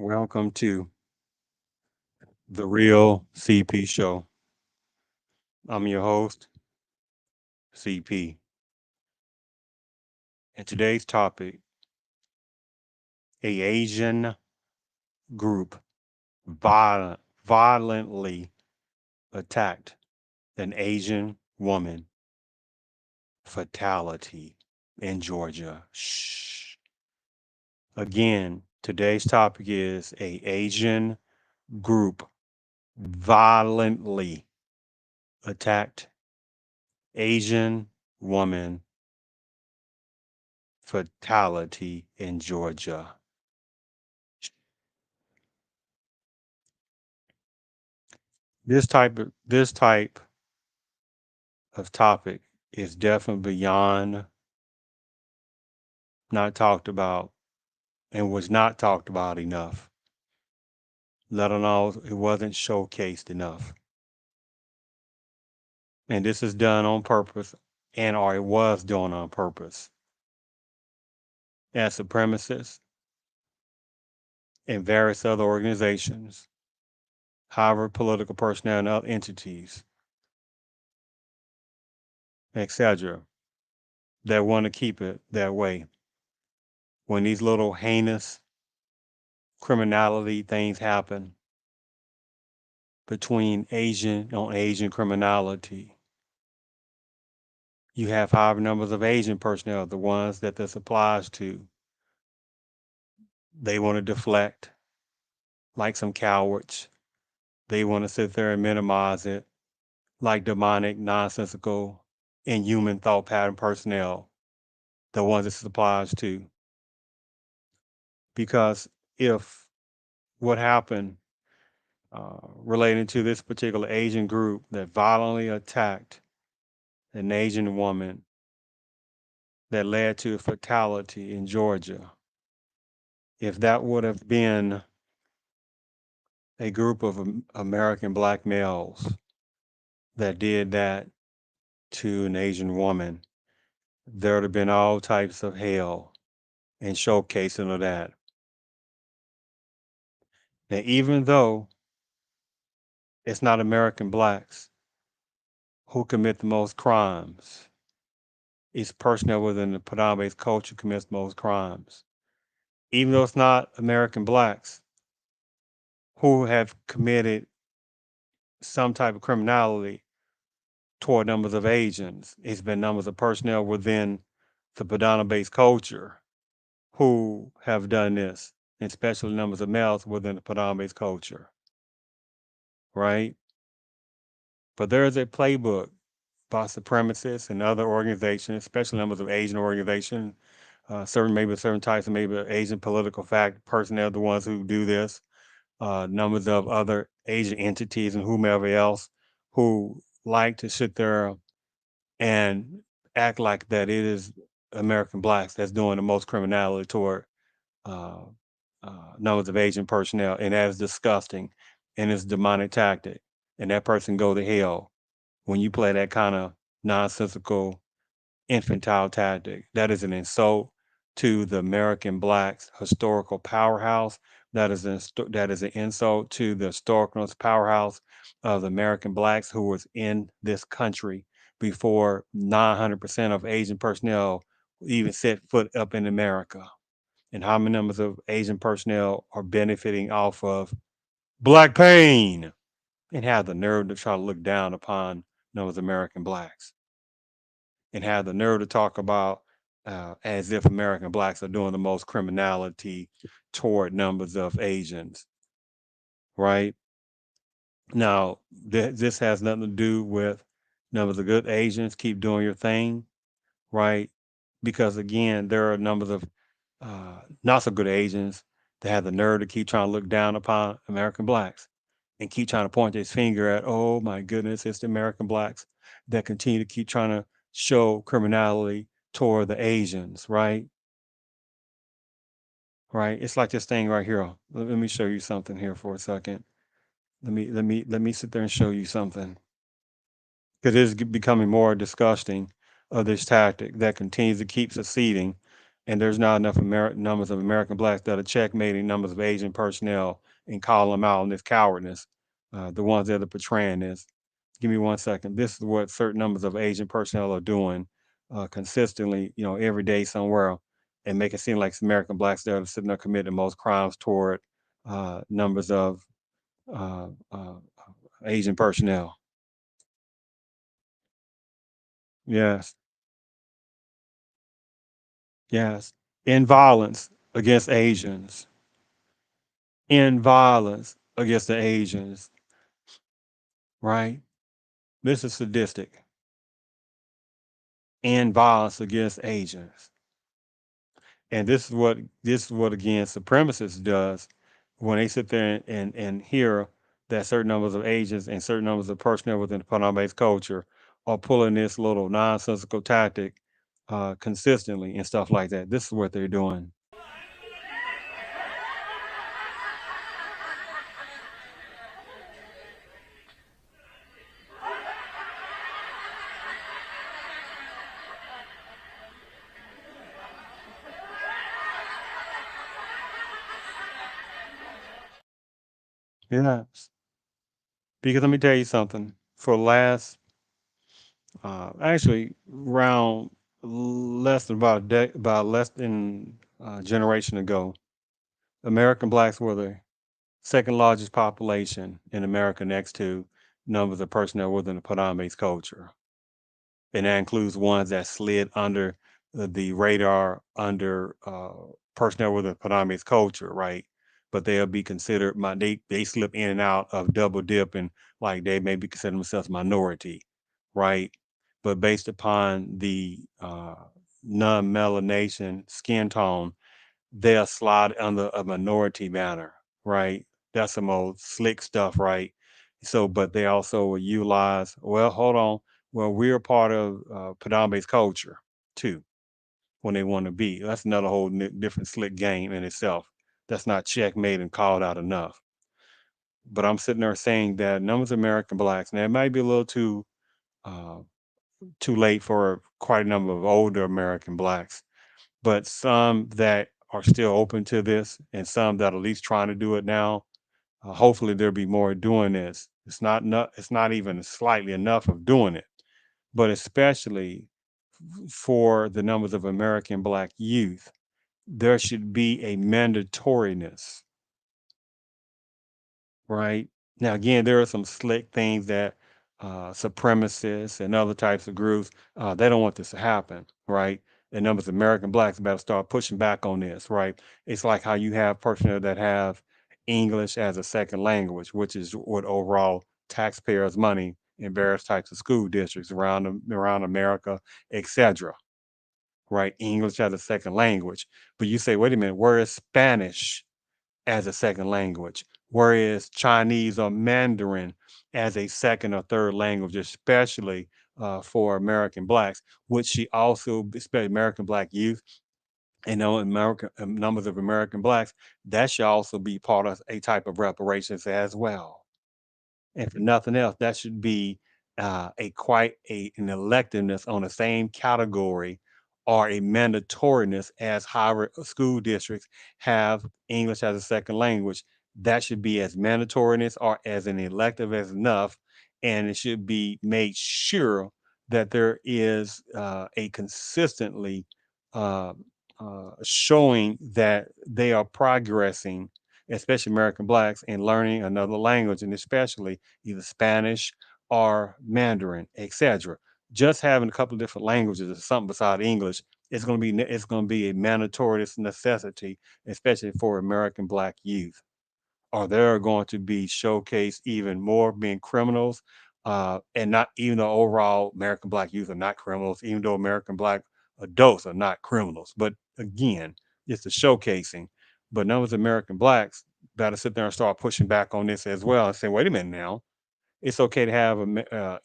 Welcome to the Real CP Show. I'm your host, CP. And today's topic, a Asian group violently attacked an Asian woman. Fatality in Georgia. Shh. Again, today's topic is a Asian group violently attacked Asian woman. Fatality in Georgia. This type of topic is definitely beyond not talked about and was not talked about enough. Let alone it wasn't showcased enough. And this is done on purpose, and or it was done on purpose. As supremacists and various other organizations, however, political personnel and other entities, etc., that want to keep it that way. When these little heinous criminality things happen between Asian on Asian criminality, you have high numbers of Asian personnel, the ones that this applies to. They want to deflect like some cowards. They want to sit there and minimize it like demonic, nonsensical, inhuman thought pattern personnel, the ones this applies to. Because if what happened relating to this particular Asian group that violently attacked an Asian woman that led to a fatality in Georgia, if that would have been a group of American black males that did that to an Asian woman, there would have been all types of hell and showcasing of that. Now, even though it's not American blacks who commit the most crimes, it's personnel within the predominant culture commits most crimes. Even though it's not American blacks who have committed some type of criminality toward numbers of Asians, it's been numbers of personnel within the predominant culture who have done this, and especially numbers of males within the predominant culture, right? But there is a playbook by supremacists and other organizations, especially numbers of Asian organizations, certain types of maybe Asian political fact personnel, the ones who do this, numbers of other Asian entities and whomever else who like to sit there and act like that it is American blacks that's doing the most criminality toward uh, numbers of Asian personnel, and that is disgusting, and it's a demonic tactic, and that person go to hell when you play that kind of nonsensical infantile tactic. That is an insult to the American blacks historical powerhouse. That is an insult to the historical powerhouse of the American blacks who was in this country before 900% of Asian personnel even set foot up in America. And how many numbers of Asian personnel are benefiting off of black pain and have the nerve to try to look down upon those American blacks and have the nerve to talk about as if American blacks are doing the most criminality toward numbers of Asians, right? Now, this has nothing to do with numbers of good Asians. Keep doing your thing, right? Because again, there are numbers of not so good Asians that have the nerve to keep trying to look down upon American blacks and keep trying to point his finger at, oh my goodness, it's the American blacks that continue to keep trying to show criminality toward the Asians, right? Right. It's like this thing right here. Let me show you something here for a second. Let me sit there and show you something because it is becoming more disgusting of this tactic that continues to keep succeeding and there's not enough numbers of American blacks that are checkmating numbers of Asian personnel and calling them out on this cowardness. The ones that are portraying this. Give me 1 second. This is what certain numbers of Asian personnel are doing consistently, every day somewhere, and make it seem like it's American blacks that are sitting there committing the most crimes toward numbers of uh, uh, Asian personnel. Yes, yes. In violence against Asians, in violence against the Asians, right? This is sadistic. In violence against Asians. And this is what again supremacists does when they sit there and hear that certain numbers of Asians and certain numbers of personnel within the Panama-based culture are pulling this little nonsensical tactic consistently and stuff like that. This is what they're doing. Yes. Because let me tell you something. For last actually around less than about less than a generation ago, American blacks were the second largest population in America next to numbers of personnel within the Padang-based culture. And that includes ones that slid under the radar under personnel within the Padang-based culture, right? But they'll be considered they slip in and out of double dipping, like they may be considered themselves minority, right? But based upon the non-melanation skin tone, they'll slide under a minority banner, right? That's some old slick stuff, right? So, but they also will utilize, well, hold on. Well, we're part of Padambe's culture too, when they want to be. That's another whole different slick game in itself. That's not checkmate and called out enough. But I'm sitting there saying that numbers of American blacks, now it might be a little uh, too late for quite a number of older American blacks, but some that are still open to this and some that are at least trying to do it now. Hopefully there'll be more doing this. It's not even slightly enough of doing it, but especially for the numbers of American black youth, there should be a mandatoriness, right? Now, again, there are some slick things that supremacists and other types of groups, they don't want this to happen, right? And numbers of American blacks better start pushing back on this, right? It's like how you have personnel that have English as a second language, which is what overall taxpayers' money in various types of school districts around America, etc. Right? English as a second language. But you say, wait a minute, where is Spanish as a second language, whereas Chinese or Mandarin as a second or third language, especially for American blacks, which she also, especially American black youth and American numbers of American blacks, that should also be part of a type of reparations as well. And for nothing else, that should be an electiveness on the same category or a mandatoriness as Harvard school districts have English as a second language. That should be as mandatoriness or as an elective as enough. And it should be made sure that there is a consistently uh, showing that they are progressing, especially American blacks, in learning another language, and especially either Spanish or Mandarin, etc. Just having a couple of different languages or something beside English it's going to be a mandatory necessity, especially for American Black youth, or they're going to be showcased even more being criminals. And not even though overall American Black youth are not criminals, even though American Black adults are not criminals. But again, it's the showcasing. But numbers of American Blacks got to sit there and start pushing back on this as well and say, wait a minute now, it's okay to have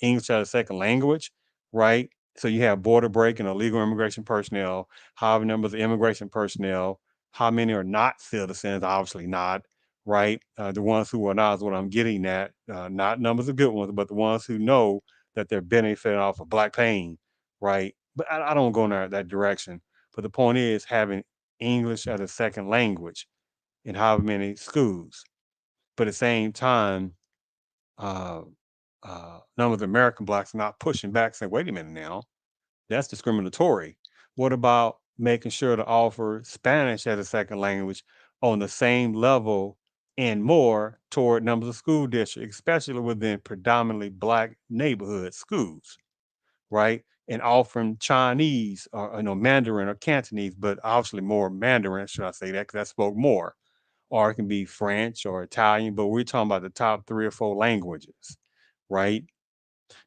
English as a second language, right? So you have border break and illegal immigration personnel, how many numbers of immigration personnel, how many are not citizens, obviously not, right? The ones who are not is what I'm getting at, not numbers of good ones, but the ones who know that they're benefiting off of black pain, right? But I don't go in that direction. But the point is having English as a second language in however many schools. But at the same time, uh, numbers of American blacks are not pushing back, saying, "Wait a minute now, that's discriminatory." What about making sure to offer Spanish as a second language on the same level and more toward numbers of school districts, especially within predominantly black neighborhood schools, right? And offering Chinese or Mandarin or Cantonese, but obviously more Mandarin, should I say that? Because I spoke more. Or it can be French or Italian, but we're talking about the top 3 or 4 languages, right?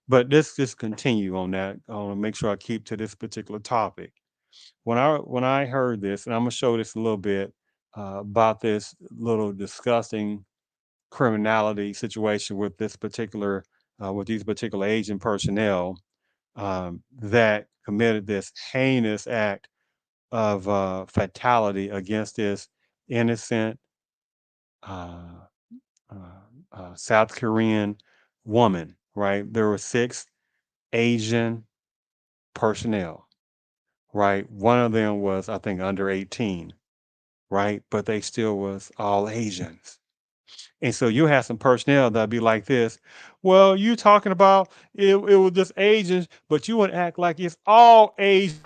But let's just continue on that. I want to make sure I keep to this particular topic. When I heard this, and I'm gonna show this a little bit about this little disgusting criminality situation with this particular with these particular Asian personnel that committed this heinous act of fatality against this innocent uh, South Korean woman. Right, there were 6 Asian personnel. Right, one of them was I think under 18. Right, but they still was all Asians. And so you have some personnel that'll be like this. Well, you talking about it was just Asians, but you would act like it's all Asians.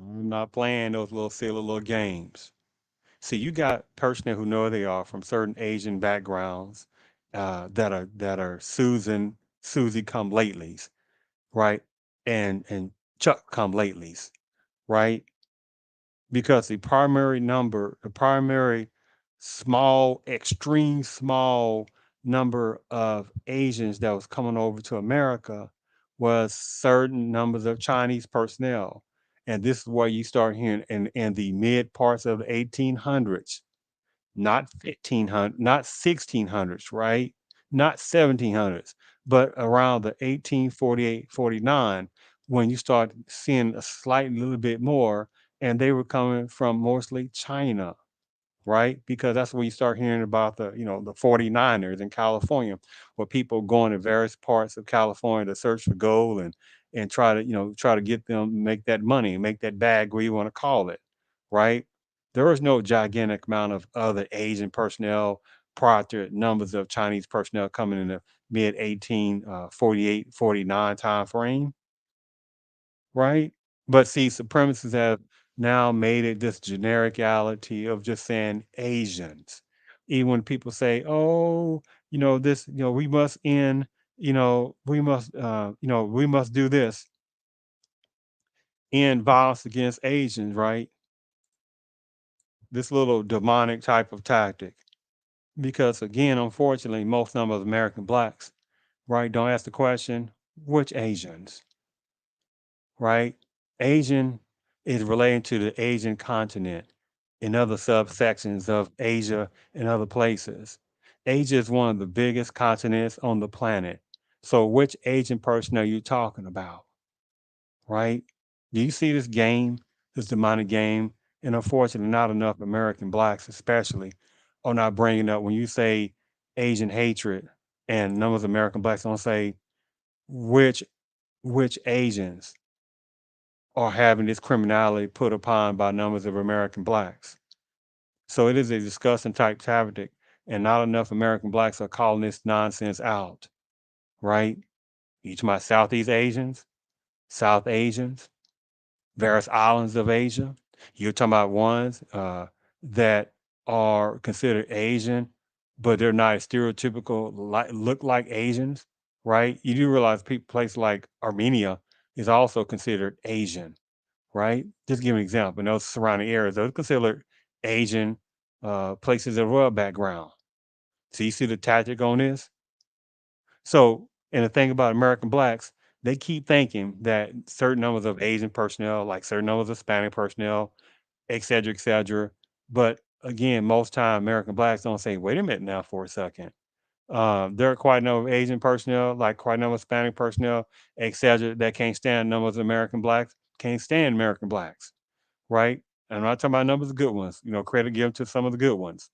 I'm not playing those little silly little games. See, you got personnel who know who they are from certain Asian backgrounds that are Susie come latelys, right? And Chuck come latelys, right? Because the primary small, extreme small number of Asians that was coming over to America was certain numbers of Chinese personnel. And this is where you start hearing in the mid parts of the 1800s, not 1500, not 1600s, right? Not 1700s, but around the 1848, 49, when you start seeing a slight little bit more, and they were coming from mostly China, right? Because that's when you start hearing about the 49ers in California, where people going to various parts of California to search for gold and try to get them make that money, make that bag, where you want to call it, right? There was no gigantic amount of other Asian personnel prior to numbers of Chinese personnel coming in the mid 1848, 49 time frame, right? But see, supremacists have now made it this genericality of just saying Asians. Even when people say, "Oh, this, we must end, we must do this, end violence against Asians," right? This little demonic type of tactic. Because again, unfortunately, most number of American blacks, right, don't ask the question, which Asians? Right? Asian is relating to the Asian continent and other subsections of Asia and other places. Asia is one of the biggest continents on the planet. So which Asian person are you talking about? Right? Do you see this game, this demonic game? And unfortunately, not enough American blacks, especially, are not bringing up when you say Asian hatred, and numbers of American blacks don't say which which Asians are having this criminality put upon by numbers of American blacks. So it is a disgusting type tactic, and not enough American blacks are calling this nonsense out, right? You talking about Southeast Asians, South Asians, various islands of Asia. You're talking about ones that are considered Asian, but they're not stereotypical, look like Asians, right? You do realize places like Armenia is also considered Asian, right? Just give an example. In those surrounding areas, those are considered Asian places of royal background. So you see the tactic on this? So, and the thing about American blacks, they keep thinking that certain numbers of Asian personnel, like certain numbers of Hispanic personnel, et cetera, et cetera. But again, most time American blacks don't say, wait a minute now for a second. There are quite a number of Asian personnel, like quite a number of Hispanic personnel, et cetera, that can't stand numbers of American blacks. can't stand American blacks, right? And I'm not talking about numbers of good ones. Credit given to some of the good ones,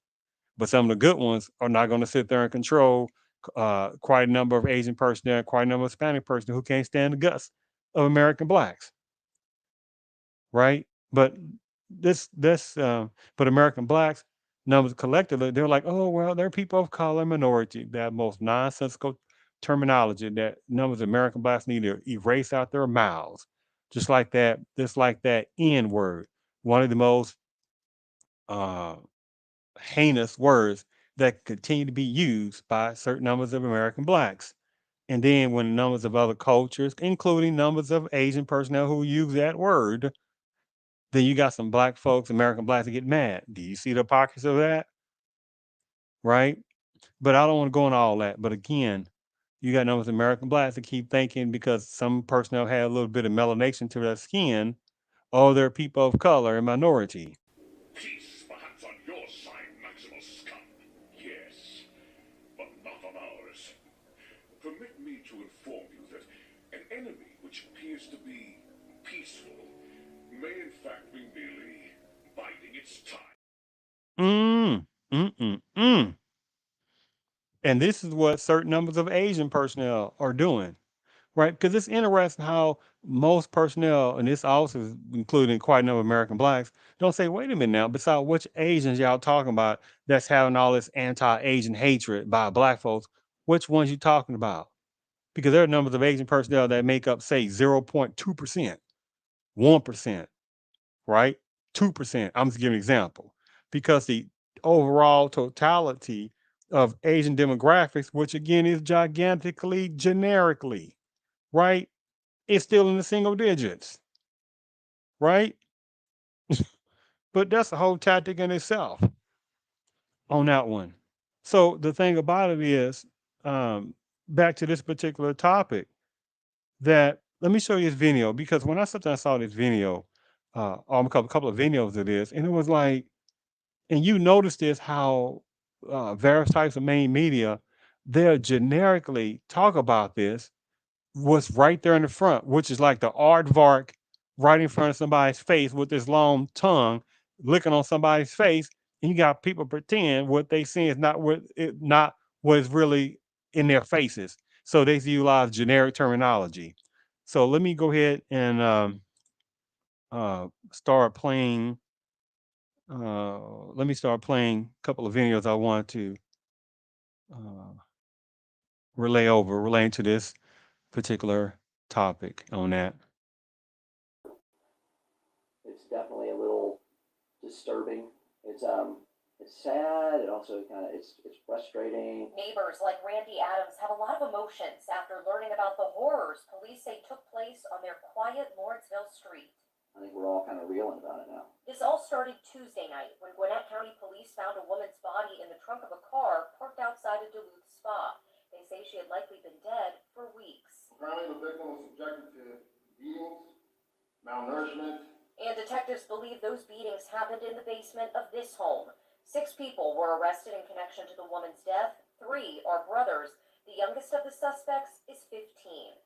but some of the good ones are not going to sit there and control quite a number of Asian personnel, quite a number of Hispanic personnel who can't stand the guts of American blacks, right? But but American blacks numbers collectively, they're like, oh well, they're people of color, minority. That most nonsensical terminology that numbers of American blacks need to erase out their mouths, just like that N word, one of the most uh, heinous words that continue to be used by certain numbers of American blacks. And then when numbers of other cultures, including numbers of Asian personnel who use that word, then you got some black folks, American blacks, that get mad. Do you see the hypocrisy of that? Right? But I don't want to go into all that. But again, you got numbers of American blacks that keep thinking because some personnel had a little bit of melanation to their skin, oh, they're people of color and minority. Peace, perhaps on your side, Maximal scum. Yes, but not on ours. Permit me to inform you that an enemy which appears to be peaceful may in fact be merely biding its time. Mm, mm, mm, mm. And this is what certain numbers of Asian personnel are doing, right? Because it's interesting how most personnel, and this also is including quite a number of American blacks, don't say, wait a minute now, besides which Asians y'all talking about that's having all this anti-Asian hatred by black folks, which ones you talking about? Because there are numbers of Asian personnel that make up, say, 0.2%, 1%, right? 2%. I'm just giving an example. Because the overall totality of Asian demographics, which again is gigantically generically, right? It's still in the single digits, right? But that's a whole tactic in itself on that one. So the thing about it is, back to this particular topic, that let me show you this video because when I sat down and saw this video, a couple of videos of this, and it was like, and you notice this how various types of main media, they'll generically talk about this what's right there in the front, which is like the aardvark right in front of somebody's face with this long tongue licking on somebody's face, and you got people pretend what they see is not what is really in their faces. So they utilize generic terminology. So let me go ahead and start playing. Let me start playing a couple of videos I want to uh, relating to this particular topic on that. It's definitely a little disturbing. It's sad. It also it's frustrating. Neighbors like Randy Adams have a lot of emotions after learning about the horrors police say took place on their quiet Lawrenceville street. I think we're all kind of reeling about it now. This all started Tuesday night when Gwinnett County Police found a woman's body in the trunk of a car parked outside a Duluth spa. They say she had likely been dead for weeks. Apparently, the victim was subjected to beatings, malnourishment. And detectives believe those beatings happened in the basement of this home. 6 people were arrested in connection to the woman's death. 3 are brothers. The youngest of the suspects is 15.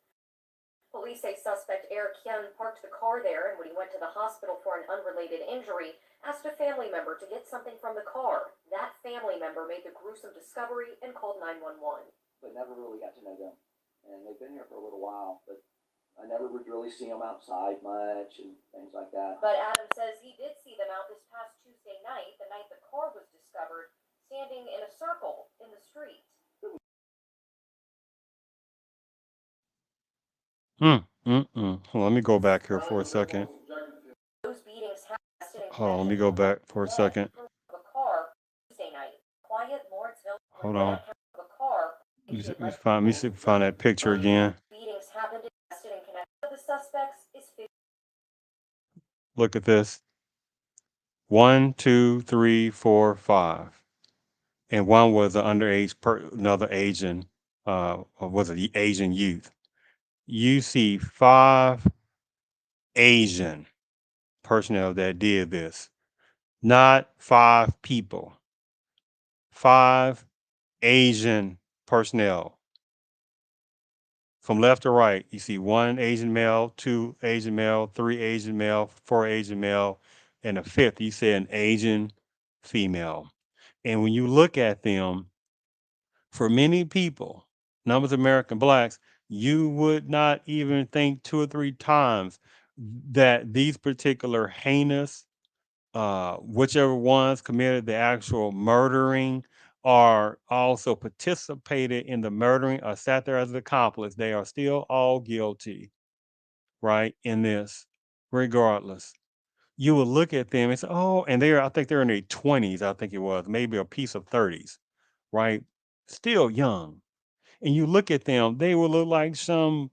Police say suspect Eric Hyun parked the car there and when he went to the hospital for an unrelated injury, asked a family member to get something from the car. That family member made the gruesome discovery and called 911. But never really got to know them. And they've been here for a little while, but I never would really see them outside much and things like that. But Adam says he did see them out this past Tuesday night, the night the car was discovered, standing in a circle in the street. Let me go back here for a second. Those beatings happened. Hold on, let me go back for a second. The car Tuesday night, quiet Lawrenceville. Hold on. The car. Let me see if we find that picture again. Beatings happened in connection to the suspects is 50. Look at this. 1, 2, 3, 4, 5. And one was an underage another Asian, or was it the Asian youth? You see 5 Asian personnel that did this, not 5 people. 5 Asian personnel. from left to right, you see one Asian male, two Asian male, three Asian male, four Asian male, and the fifth, you see an Asian female. And when you look at them, for many people, numbers of American blacks, you would not even think two or three times that these particular heinous, whichever ones committed the actual murdering or also participated in the murdering or sat there as an accomplice, they are still all guilty, right? In this, regardless. You would look at them and say, oh, and I think they're in their 20s, I think it was, maybe a piece of 30s, right? Still young. And you look at them, they will look like some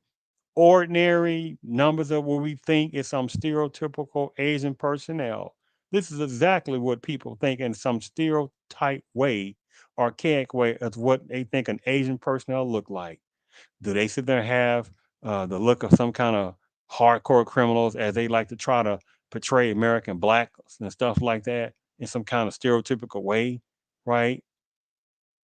ordinary numbers of what we think is some stereotypical Asian personnel. This is exactly what people think in some stereotype way, archaic way, of what they think an Asian personnel look like. Do they sit there and have the look of some kind of hardcore criminals as they like to try to portray American blacks and stuff like that in some kind of stereotypical way, right?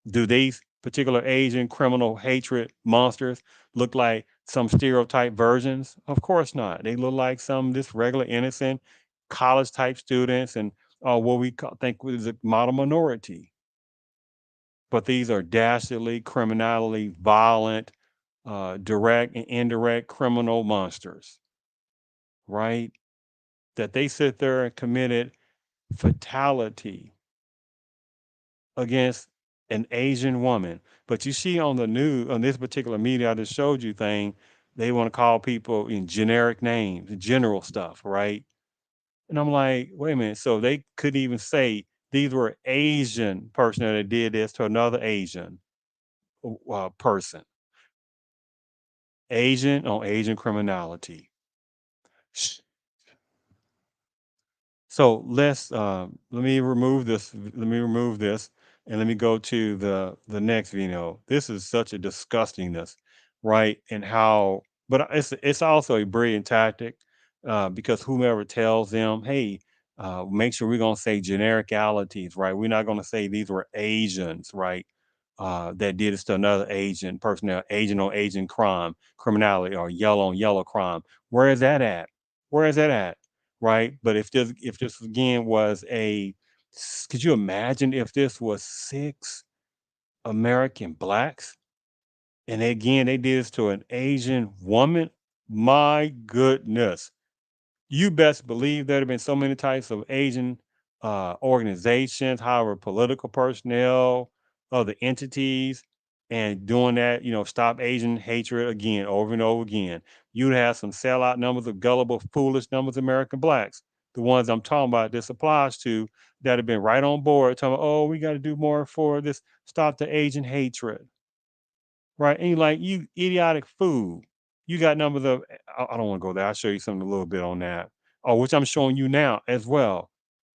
Do these particular Asian criminal hatred monsters look like some stereotype versions? Of course not. They look like some just regular innocent college type students and what think is a model minority. But these are dastardly, criminally violent, direct and indirect criminal monsters, right? That they sit there and committed fatality against an Asian woman. But you see on the news, on this particular media I just showed you thing, they want to call people in generic names, general stuff, right? And I'm like, wait a minute. So they could even say these were Asian person that did this to another Asian person. Asian on Asian criminality. So let me remove this. Let me remove this, and let me go to the next video. This is such a disgustingness, right? And how, but it's also a brilliant tactic because whomever tells them, hey, make sure we're gonna say genericalities, right? We're not gonna say these were Asians, right? That did this to another Asian personnel, Asian on Asian crime, criminality, or yellow on yellow crime. Where is that at? Where is that at? Right? But if this again was could you imagine if this was six American blacks and again they did this to an Asian woman? My goodness. You best believe there have been so many types of Asian organizations, however, political personnel, other entities, and doing that, stop Asian hatred again, over and over again. You'd have some sellout numbers of gullible, foolish numbers of American blacks. The ones I'm talking about, this applies to, that have been right on board, talking about, oh, we got to do more for this, stop the Asian hatred, right? And you're like, you idiotic fool. You got numbers of, I don't want to go there. I'll show you something a little bit on that. Oh, which I'm showing you now as well.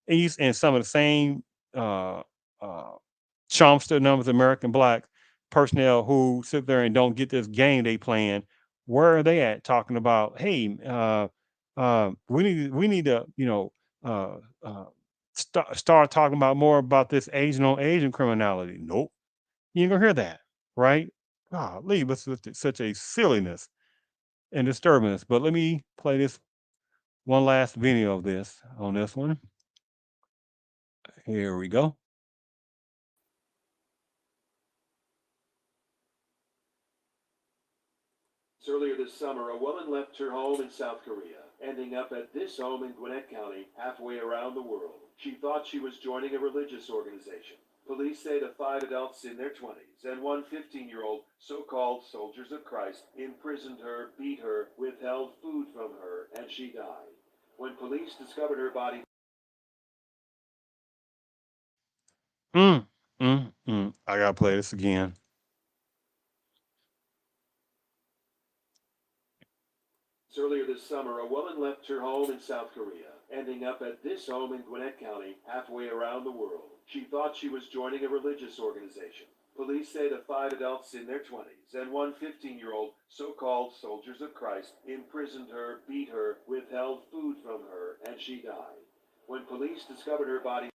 And some of the same uh, uh, Chomster numbers of American black personnel who sit there and don't get this game they playing. Where are they at talking about, hey, we need to, uh, uh, start talking about more about this Asian on Asian criminality. Nope. You ain't gonna hear that, right? Golly, but such a silliness and disturbance. But let me play this one last video of this on this one. Here we go. Earlier this summer, a woman left her home in South Korea, ending up at this home in Gwinnett County, halfway around the world. She thought she was joining a religious organization. Police say the 5 adults in their 20s and one 15-year-old so-called soldiers of Christ imprisoned her, beat her, withheld food from her, and she died. When police discovered her body, I gotta play this again. earlier this summer, a woman left her home in South Korea, ending up at this home in Gwinnett County, halfway around the world. She thought she was joining a religious organization. Police say the 5 adults in their 20s and one 15-year-old so-called soldiers of Christ imprisoned her, beat her, withheld food from her, and she died. When police discovered her body,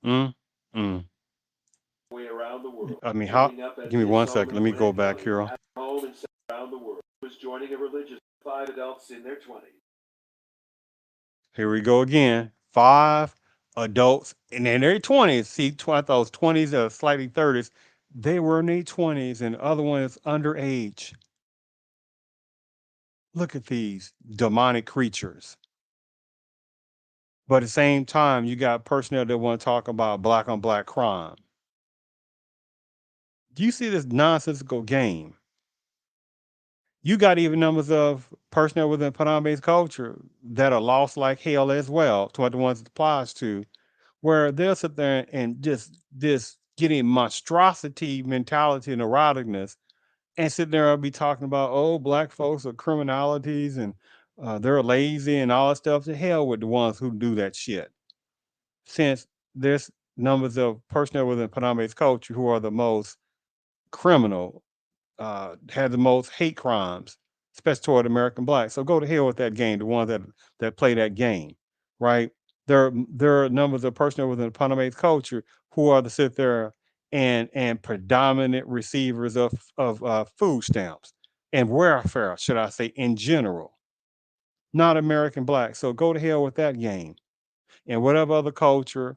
Mm, mm. way around the world. I mean, how? Ending up at Give me this one home second. in Let me go Gwinnett back County, here. at home and around the world, was joining a religious five adults in their 20s. Here we go again. Five adults and in their 20s. See, those 20s or slightly 30s. They were in their 20s, and the other one is underage. Look at these demonic creatures. But at the same time, you got personnel that want to talk about black on black crime. Do you see this nonsensical game? You got even numbers of personnel within Padang-based culture that are lost like hell as well, to what the ones it applies to, where they'll sit there and just this getting monstrosity mentality and eroticness and sit there and be talking about, oh, black folks are criminalities and they're lazy and all that stuff. To hell with the ones who do that shit. Since there's numbers of personnel within Padang-based culture who are the most criminal, had the most hate crimes, especially toward American blacks. So go to hell with that game, the ones that play that game, right? There are numbers of personnel within the Panamanian culture who are to sit there and predominant receivers of food stamps and welfare, should I say, in general, not American blacks. So go to hell with that game. And whatever other culture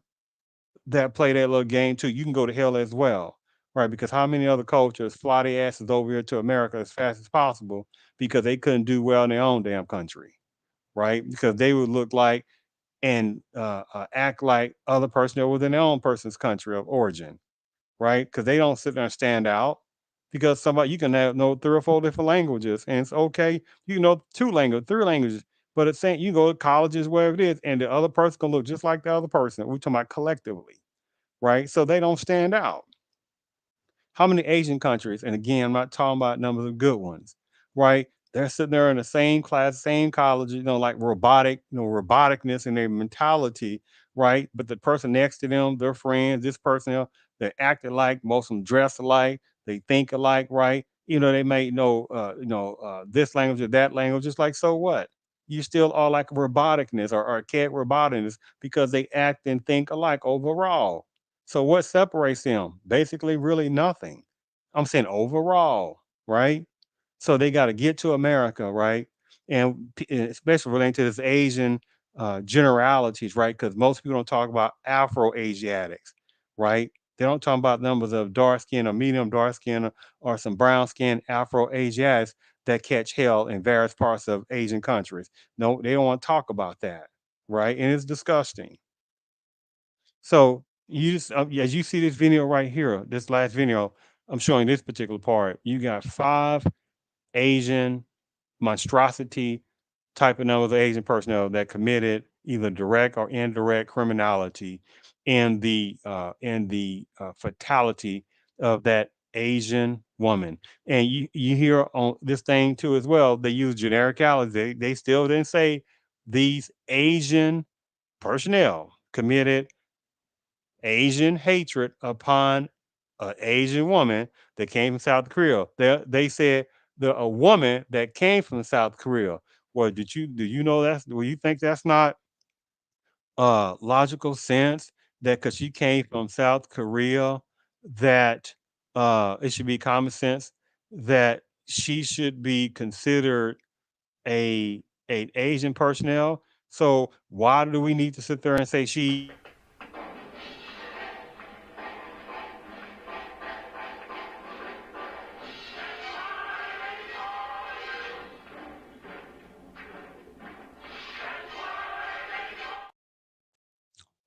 that play that little game too, you can go to hell as well, right? Because how many other cultures fly their asses over here to America as fast as possible because they couldn't do well in their own damn country, right? Because they would look like and act like other personnel within their own person's country of origin, right? Because they don't sit there and stand out. Because somebody you can know 3 or 4 different languages, and it's okay. You can know 2 languages, 3 languages, but it's saying you go to colleges, wherever it is, and the other person can look just like the other person. We're talking about collectively, right? So they don't stand out. How many Asian countries, and again, I'm not talking about numbers of good ones, right? They're sitting there in the same class, same college, like robotic, roboticness in their mentality, right? But the person next to them, their friends, this person, they act alike, most of them dress alike, they think alike, right? They may know, this language or that language, just like, so what? You still are like roboticness or archaic roboticness because they act and think alike overall. So what separates them? Basically, really nothing. I'm saying overall, right? So they got to get to America, right? And especially relating to this Asian generalities, right? Because most people don't talk about Afro-Asiatics, right? They don't talk about numbers of dark skin or medium dark skin or some brown skin Afro-Asiatics that catch hell in various parts of Asian countries. No, they don't want to talk about that, right? And it's disgusting. So you just as you see this video right here, this last video, I'm showing this particular part. You got 5 Asian monstrosity type of numbers of Asian personnel that committed either direct or indirect criminality in the fatality of that Asian woman. And you hear on this thing too as well. They use genericalities. They still didn't say these Asian personnel committed Asian hatred upon an Asian woman that came from South Korea. They said a woman that came from South Korea. Well, do you know that's do you think that's not logical sense that because she came from South Korea that it should be common sense that she should be considered a Asian personnel. So why do we need to sit there and say she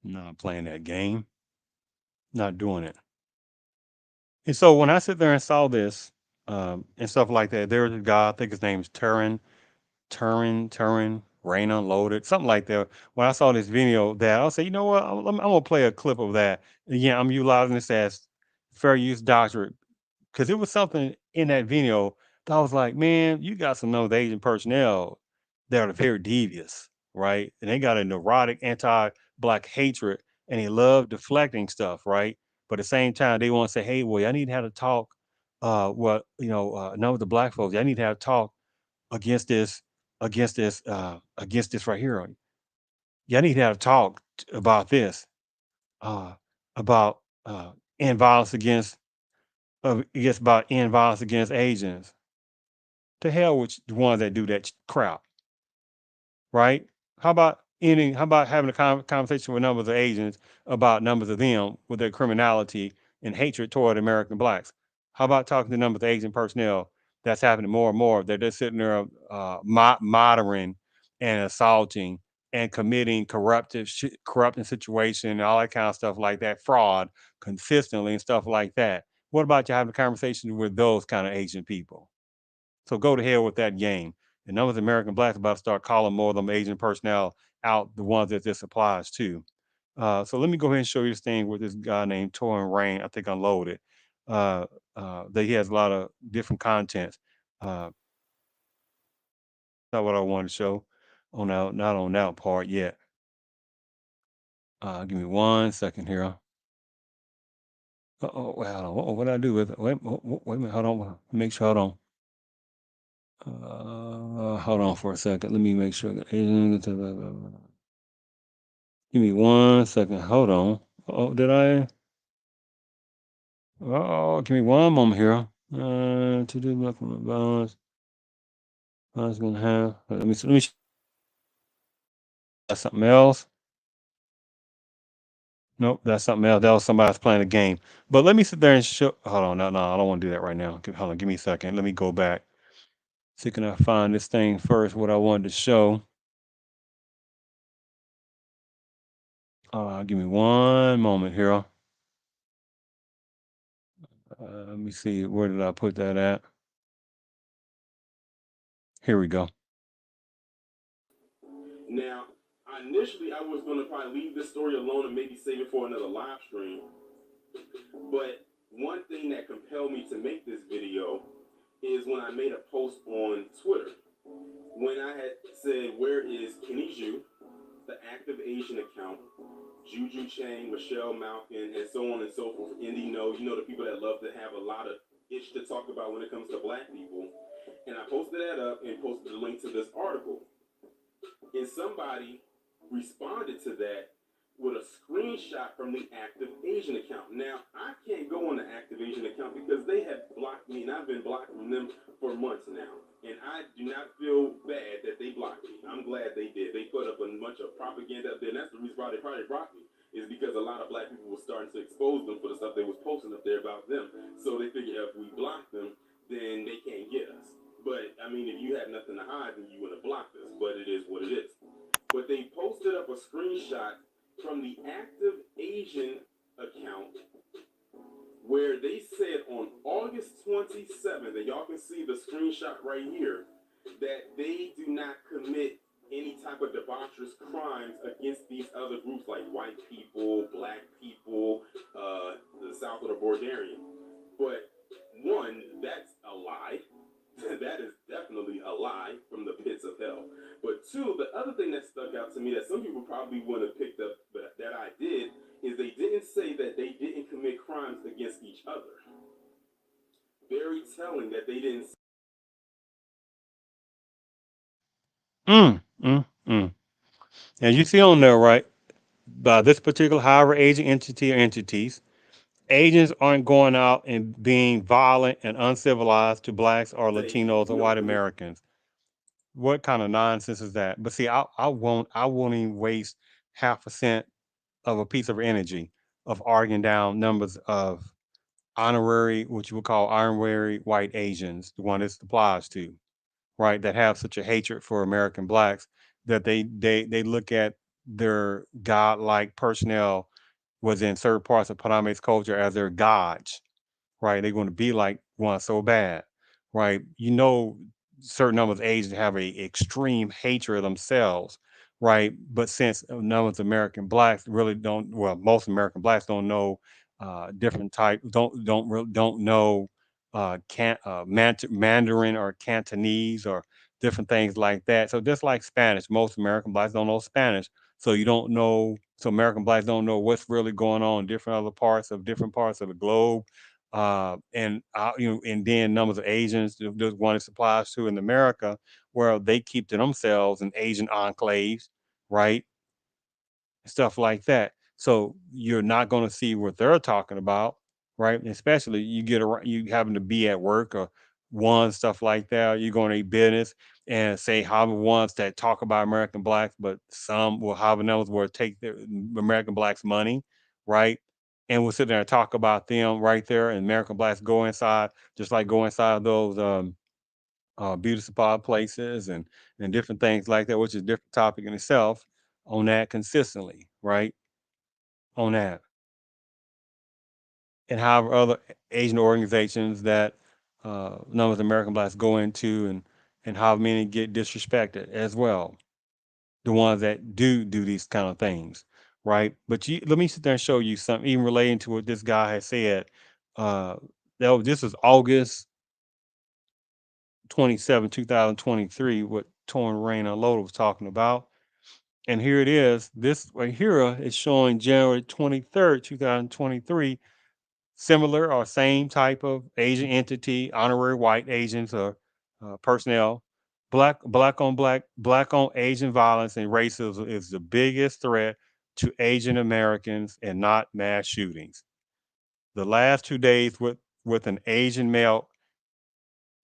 not playing that game? Not doing it. And so when I sit there and saw this and stuff like that, there was a guy, I think his name is Turin, Rain Unloaded, something like that. When I saw this video, that I'll say, you know what, I'm gonna play a clip of that. Again, I'm utilizing this as fair use doctrine because it was something in that video that I was like, man, you got some of those Asian personnel that are very devious, right? And they got a neurotic anti-black hatred and they love deflecting stuff, right? But at the same time, they want to say, hey, well, I need to have a talk. None of the black folks, I need to have a talk against this, against this right here. Yeah, I need to have a talk about this, uh, about end violence against about end violence against Asians. To hell with the ones that do that crap, right? How about having a conversation with numbers of Asians about numbers of them with their criminality and hatred toward American blacks? How about talking to numbers of Asian personnel? That's happening more and more. They're just sitting there monitoring and assaulting and committing corrupting situation and all that kind of stuff like that, fraud consistently and stuff like that. What about you having a conversation with those kind of Asian people? So go to hell with that game. And numbers of American blacks about to start calling more of them Asian personnel out, the ones that this applies to. So let me go ahead and show you this thing with this guy named Torin Rain. I think unloaded. Uh, that he has a lot of different contents. Not what I want to show on that, not on that part yet. Give me 1 second here. Oh, wait, hold on. What did I do with it? Wait a minute. Hold on. Make sure. Hold on. Hold on for a second. Let me make sure. Give me 1 second. Hold on. Oh, did I? Oh, give me one moment here. To do nothing balance. I was gonna have. Let me. That's something else. Nope, that's something else. That was somebody else playing a game. But let me sit there and show. Hold on. No, I don't want to do that right now. Hold on. Give me a second. Let me go back. See, can I find this thing first? What I wanted to show. Give me one moment here. Let me see. Where did I put that at? Here we go. Now, initially, I was going to probably leave this story alone and maybe save it for another live stream. But one thing that compelled me to make this video is when I made a post on Twitter. When I had said, where is Keniju, the active Asian account, Juju Chang, Michelle Malkin, and so on and so forth, Indy No, you know, the people that love to have a lot of itch to talk about when it comes to black people. And I posted that up and posted a link to this article. And somebody responded to that with a screenshot from the Active Asian account. Now, I can't go on the Active Asian account because they have blocked me, and I've been blocked from them for months now. And I do not feel bad that they blocked me. I'm glad they did. They put up a bunch of propaganda up there, and that's the reason why they probably blocked me, is because a lot of black people were starting to expose them for the stuff they was posting up there about them. So they figure if we block them, then they can't get us. But, I mean, if you had nothing to hide, then you would have blocked us. But it is what it is. But they posted up a screenshot from the Active Asian account where they said on August 27th, and y'all can see the screenshot right here, that they do not commit any type of debaucherous crimes against these other groups like white people, black people, the South of the Bordarian. But one, that's a lie. That is definitely a lie from the pits of hell. But two, the other thing that stuck out to me that some people probably wouldn't have picked up, but that I did, is they didn't say that they didn't commit crimes against each other. Very telling that they didn't. And you see on there, right? By this particular, however, Asian entity or entities, Asians aren't going out and being violent and uncivilized to blacks or Say, Latinos or you know, white Americans. What kind of nonsense is that? But see, I won't even waste half a cent of a piece of energy of arguing down numbers of honorary, what you would call honorary white Asians, the one this applies to, right? That have such a hatred for American blacks that they look at their godlike personnel within certain parts of Paname's culture as their gods, right? They're going to be like one so bad, right? You know, certain numbers of Asians have a extreme hatred of themselves, right? But since numbers of American blacks really don't, well, most American blacks don't know different type, don't know Mandarin or Cantonese or different things like that. So just like Spanish, most American blacks don't know Spanish. So you don't know. So American blacks don't know what's really going on in different parts of the globe, and then numbers of Asians, the one it applies to in America, where they keep to themselves in Asian enclaves, right? Stuff like that. So you're not going to see what they're talking about, right? Especially you get around, you happen to be at work or one stuff like that. You go in a business and say how the ones that talk about American blacks, but some will have another will take the American blacks' money, right? And we'll sit there and talk about them right there. And American blacks go inside, just like go inside those beauty supply places and different things like that, which is a different topic in itself. On that consistently, right? On that, and how other Asian organizations that numbers of American blacks go into, and how many get disrespected as well. The ones that do these kind of things, right? But let me sit there and show you something, even relating to what this guy has said. Uh, this was August 27, 2023. What Torn Rain Unloaded was talking about. And here it is. This right here is showing January 23rd, 2023. Similar or same type of Asian entity, honorary white agents or personnel. Black on Asian violence and racism is the biggest threat to Asian Americans and not mass shootings. The last 2 days with an Asian male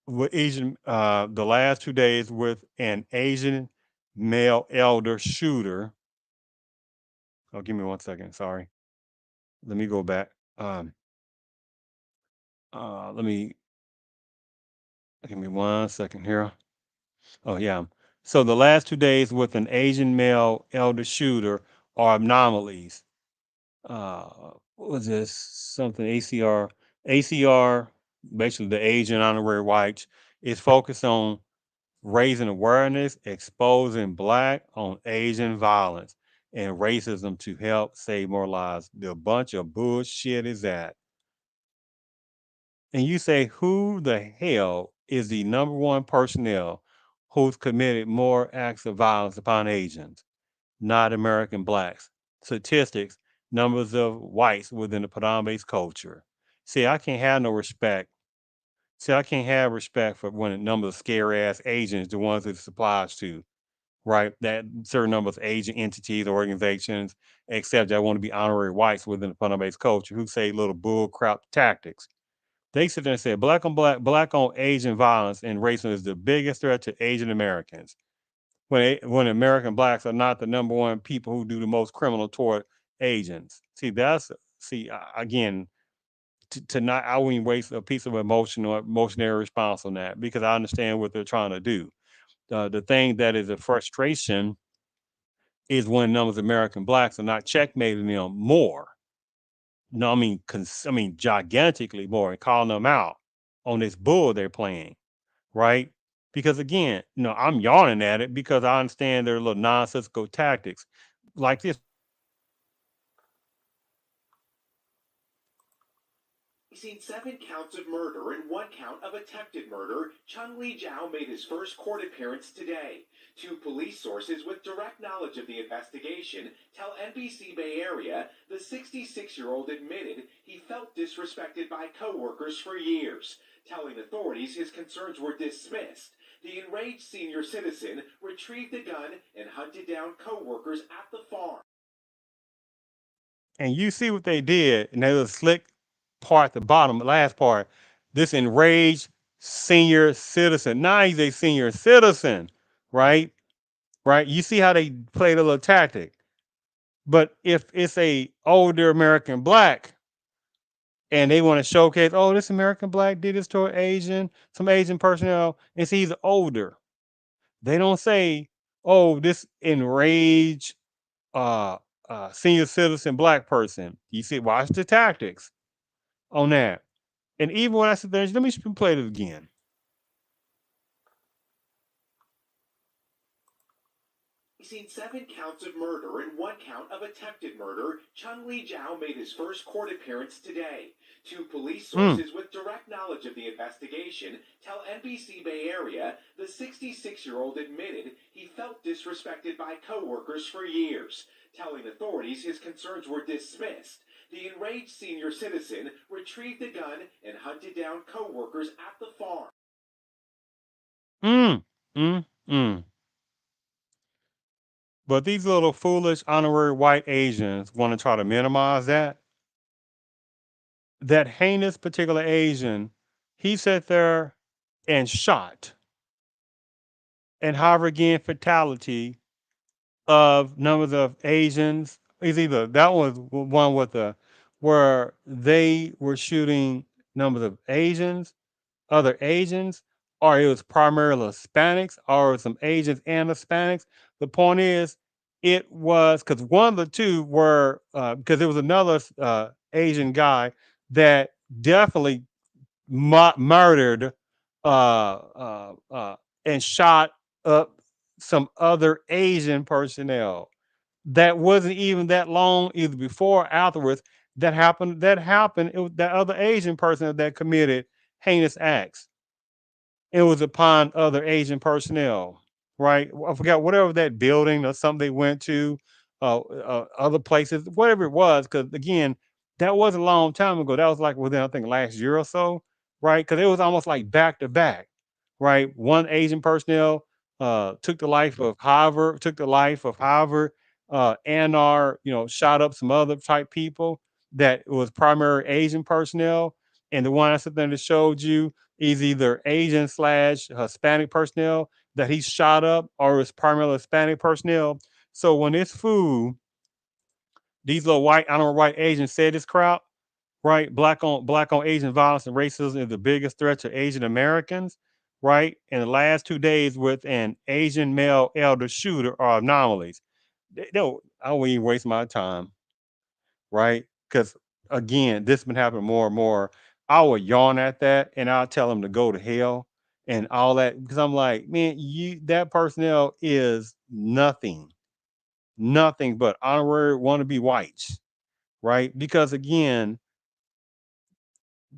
with Asian the last 2 days with an Asian male elder shooter. Oh, give me 1 second. Sorry. Let me go back. Let me give me 1 second here. Oh yeah. So the last 2 days with an Asian male elder shooter are anomalies. What was this? Something ACR. ACR, basically the Asian honorary whites, is focused on raising awareness, exposing black on Asian violence and racism to help save more lives. The bunch of bullshit is that. And you say, who the hell is the number one personnel who's committed more acts of violence upon Asians? Not American blacks. Statistics, numbers of whites within the predominant culture. See, I can't have no respect. See, I can't have respect for when a number of scary ass Asians, the ones that it supplies to, right? That certain number of Asian entities, organizations, except that want to be honorary whites within the predominant culture who say little bull crap tactics. They sit there and say black on Asian violence and racism is the biggest threat to Asian Americans. When American blacks are not the number one people who do the most criminal toward Asians. Again, to not I wouldn't waste a piece of emotionary response on that because I understand what they're trying to do. The thing that is a frustration is when numbers of American blacks are not checkmating them more. No, I mean gigantically more and calling them out on this bull they're playing, right? Because again, I'm yawning at it because I understand their little nonsensical tactics like this. Facing 7 counts of murder and 1 count of attempted murder, Chung Lee Zhao made his first court appearance today. 2 police sources with direct knowledge of the investigation tell NBC Bay Area the 66-year-old admitted he felt disrespected by coworkers for years, telling authorities his concerns were dismissed. The enraged senior citizen retrieved a gun and hunted down coworkers at the farm. And you see what they did, and that little slick part, the bottom, last part, this enraged senior citizen. Now he's a senior citizen, right? Right? You see how they played a little tactic. But if it's a older American black and they want to showcase, oh, this American black did this to an Asian, some Asian personnel, and see he's older. They don't say, oh, this enraged uh senior citizen black person. You see, watch the tactics on that. And even when I sit there, let me play it again. Facing 7 counts of murder and 1 count of attempted murder, Chung Lee Zhao made his first court appearance today. 2 police sources with direct knowledge of the investigation tell NBC Bay Area the 66-year-old admitted he felt disrespected by coworkers for years, telling authorities his concerns were dismissed. The enraged senior citizen retrieved a gun and hunted down coworkers at the farm. Mm, mm, mm. But these little foolish honorary white Asians want to try to minimize that. that heinous particular Asian, he sat there and shot and however again fatality of numbers of Asians. It's either that was one with the where they were shooting numbers of Asians, other Asians, or it was primarily Hispanics, or some Asians and Hispanics. The point is, it was because one of the two were because there was another Asian guy that definitely murdered and shot up some other Asian personnel. That wasn't even that long either before or afterwards. That happened. That happened. It was that other Asian person that committed heinous acts. It was upon other Asian personnel, right? I forgot whatever that building or something they went to, other places, whatever it was. Because again, that wasn't a long time ago. That was like within I think last year or so, right? Because it was almost like back to back, right? One Asian personnel took the life of Harvard, Anar, shot up some other type people that was primary Asian personnel, and the one I said there that showed you is either Asian slash Hispanic personnel that he shot up or it's primarily Hispanic personnel. So when this fool, these little white, I don't know, white Asians said this crowd, right? Black on Asian violence and racism is the biggest threat to Asian Americans, right? In the last 2 days with an Asian male elder shooter are anomalies. I won't even waste my time, right? Because again, this has been happening more and more. I will yawn at that and I'll tell them to go to hell and all that because I'm like, man, you that personnel is nothing but honorary wannabe whites, right? Because again,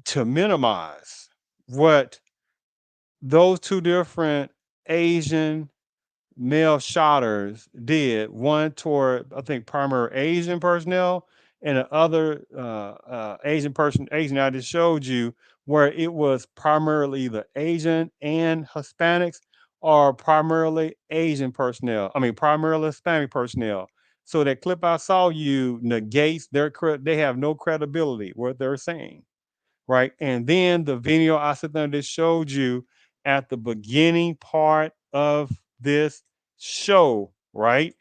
to minimize what those two different Asian male shotters did, one toward I think primary Asian personnel and the other Asian I just showed you where it was primarily the Asian and Hispanics or primarily Asian personnel. I mean primarily Hispanic personnel. So that clip I saw you negates they have no credibility what they're saying, right? And then the video I sit there and just showed you at the beginning part of this show, right?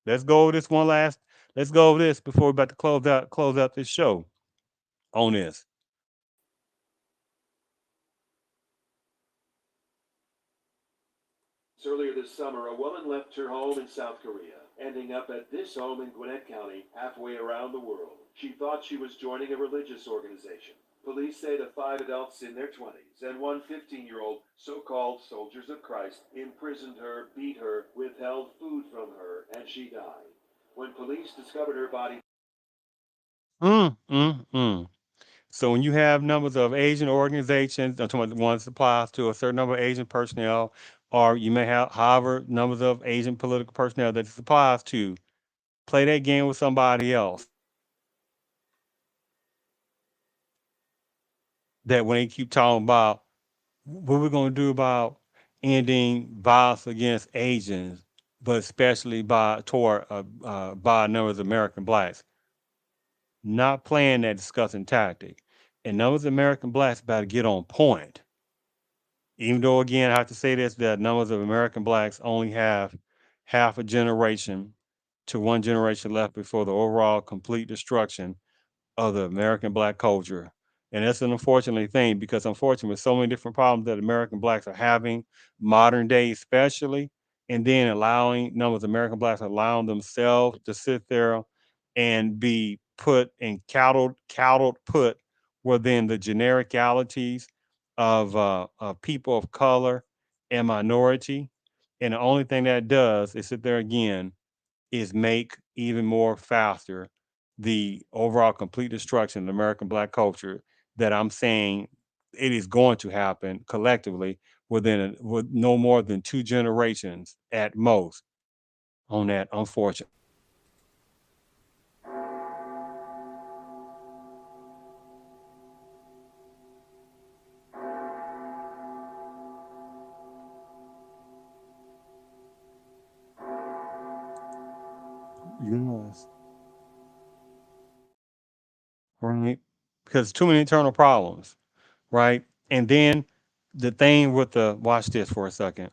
Let's go over this one last. Let's go over this before we're about to close out this show on this. Earlier this summer, a woman left her home in South Korea, ending up at this home in Gwinnett County, halfway around the world. She thought she was joining a religious organization. Police say the 5 adults in their 20s and one 15-year-old so-called soldiers of Christ imprisoned her, beat her, withheld food from her, and she died. When police discovered her body, Mm. So when you have numbers of Asian organizations, I'm talking about the ones that applies to a certain number of Asian personnel, or you may have, however, numbers of Asian political personnel that this applies to, play that game with somebody else. That when they keep talking about what we're going to do about ending violence against Asians, but especially by numbers of American blacks, not playing that discussing tactic. And numbers of American blacks about to get on point. Even though, again, I have to say this, that numbers of American blacks only have half a generation to one generation left before the overall complete destruction of the American black culture. And that's an unfortunate thing because unfortunately with so many different problems that American blacks are having, modern day especially, and then allowing numbers of American blacks allowing themselves to sit there and be put and coddled put within the genericalities of people of color and minority. And the only thing that does is sit there again is make even more faster the overall complete destruction of American black culture that I'm saying it is going to happen collectively with no more than 2 generations at most on that unfortunate. Yes. Right. because too many internal problems, right? And then the thing with the watch this for a second.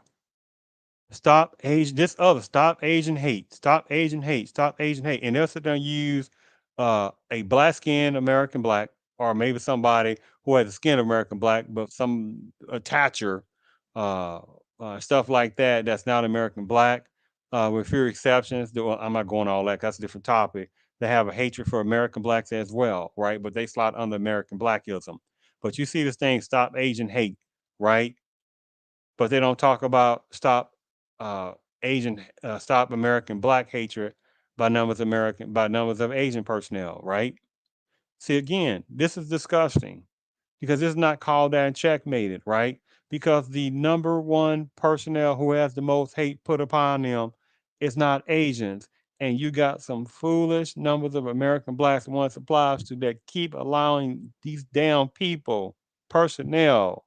Stop Asian. This other stop Asian hate. Stop Asian hate. Stop Asian hate. And they'll sit there and use a black skinned American black, or maybe somebody who has the skin of American black, but some attacher, uh, stuff like that. That's not American black. With few exceptions, I'm not going all that. That's a different topic. They have a hatred for American blacks as well, right? But they slot under American blackism. But you see this thing, stop Asian hate, right? But they don't talk about uh, stop American black hatred by numbers of Asian personnel, right? See again, this is disgusting because this is not called that and checkmated, right? Because the number one personnel who has the most hate put upon them is not Asians. And you got some foolish numbers of American blacks one applies to that keep allowing these damn people, personnel,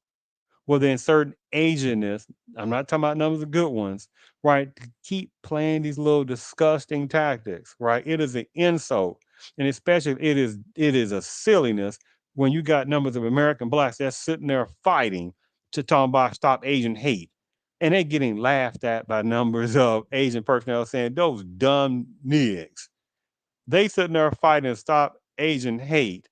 within certain Asianness, I'm not talking about numbers of good ones, right? To keep playing these little disgusting tactics, right? It is an insult. And especially if it is a silliness when you got numbers of American blacks that's sitting there fighting to talk about stop Asian hate. And they're getting laughed at by numbers of Asian personnel saying, those dumb niggas. They sitting there fighting to stop Asian hate,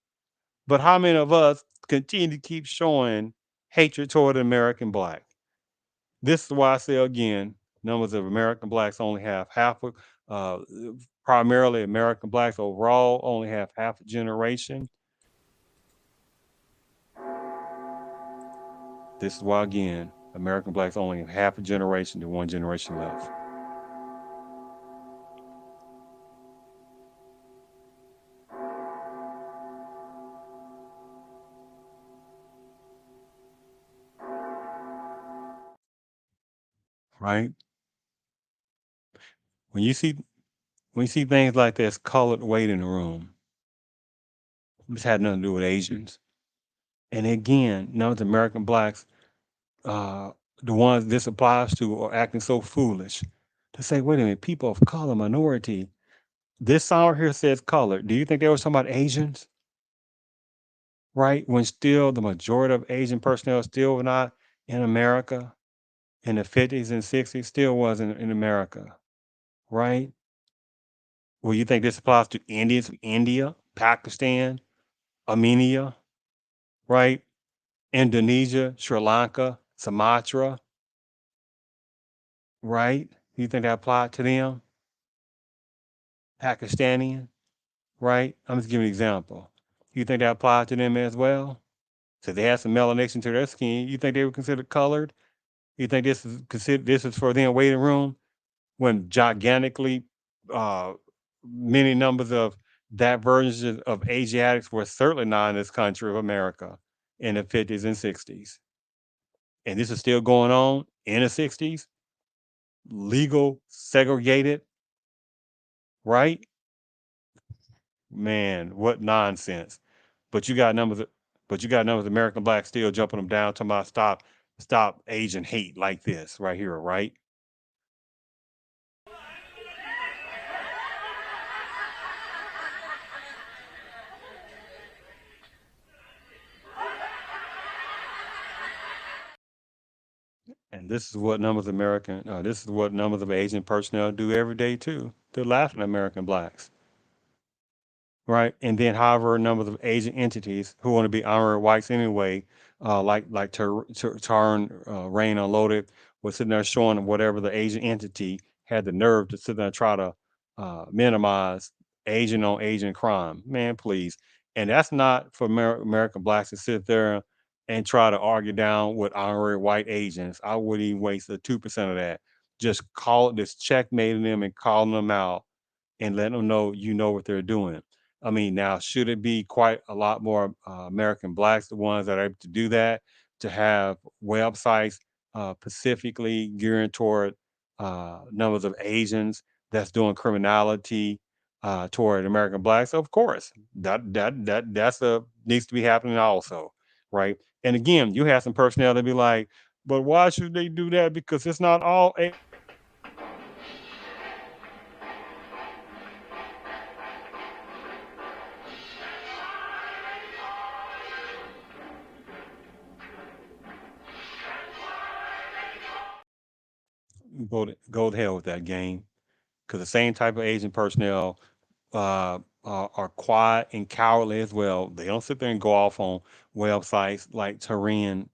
but how many of us continue to keep showing hatred toward the American black? This is why I say again, numbers of American blacks only have half of, uh, primarily American blacks overall only have half a generation. This is why again, American blacks only have half a generation to one generation left. Right? When you see when you see things like this colored weight in the room, this had nothing to do with Asians. And again, none of the American blacks, uh, the ones this applies to, are acting so foolish to say, wait a minute, people of color, minority. This song here says color. Do you think they were talking about Asians? Right? When still the majority of Asian personnel still were not in America in the 50s and 60s, still wasn't in America. Right? Well, you think this applies to Indians from India, Pakistan, Armenia, right? Indonesia, Sri Lanka, Sumatra, right? You think that applied to them? Pakistani, right? I'm just giving an example. You think that applied to them as well? So they had some melanation to their skin. You think they were considered colored? You think this is for them waiting room when gigantically uh, many numbers of diversions of Asiatics were certainly not in this country of America in the 50s and 60s. And this is still going on in the 60s, legal, segregated, right? Man, what nonsense. But you got numbers of, but you got numbers of American blacks still jumping them down talking about stop Asian hate like this right here, right? And this is what numbers of Asian personnel do every day too. They're laughing at American blacks, right? And then, however, numbers of Asian entities who want to be honorary whites anyway, Tarn Rain Unloaded, was sitting there showing whatever the Asian entity had the nerve to sit there and try to minimize Asian on Asian crime. Man, please. And that's not for American blacks to sit there and try to argue down with honorary white Asians. I wouldn't even waste the 2% of that. Just call it this checkmating them and calling them out and letting them know you know what they're doing. I mean, now should it be quite a lot more American blacks, the ones that are able to do that, to have websites specifically geared toward numbers of Asians that's doing criminality toward American blacks? Of course, that's a needs to be happening also, right? And again, you have some personnel that be like, but why should they do that? Because it's not all go to hell with that game, because the same type of Asian personnel are quiet and cowardly as well. They don't sit there and go off on websites like Turin,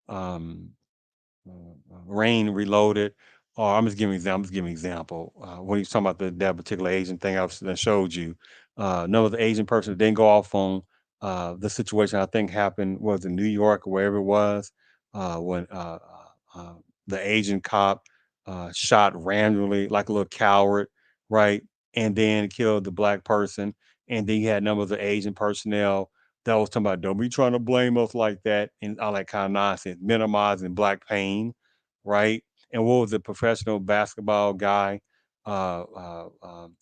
um, Rain Reloaded. Or I'm just giving example. I'm just giving example. When he's talking about that particular Asian thing I showed you, no other Asian person didn't go off on the situation I think happened was in New York or wherever it was, when uh, the Asian cop shot randomly like a little coward, right, and then killed the black person, and then you had numbers of Asian personnel that was talking about don't be trying to blame us like that and all that kind of nonsense, minimizing black pain, right? And what was the professional basketball guy? Forgot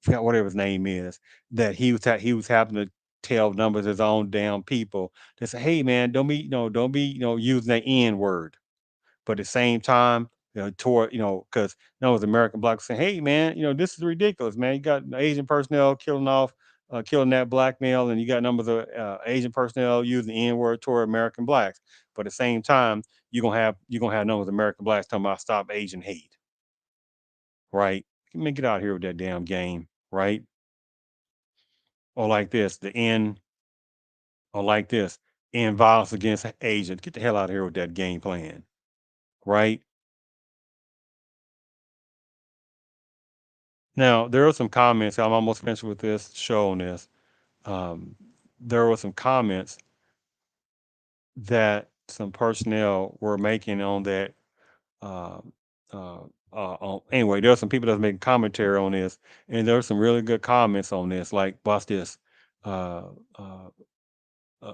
whatever his name is. That he was having to tell numbers his own damn people to say, hey man, don't be using the N word, but at the same time, toward because was American blacks saying, "Hey, man, this is ridiculous, man. You got Asian personnel killing that black male, and you got numbers of Asian personnel using the N word toward American blacks. But at the same time, you're gonna have numbers of American blacks talking about stop Asian hate, right? Let me get out of here with that damn game, right? Or like this, the N, or like this, end violence against Asians. Get the hell out of here with that game plan, right? Now, there are some comments. I'm almost finished with this show on this. Um, there were some comments that some personnel were making on that. Uh, anyway, there are some people that's making commentary on this, and there are some really good comments on this. Like, watch this, uh, uh,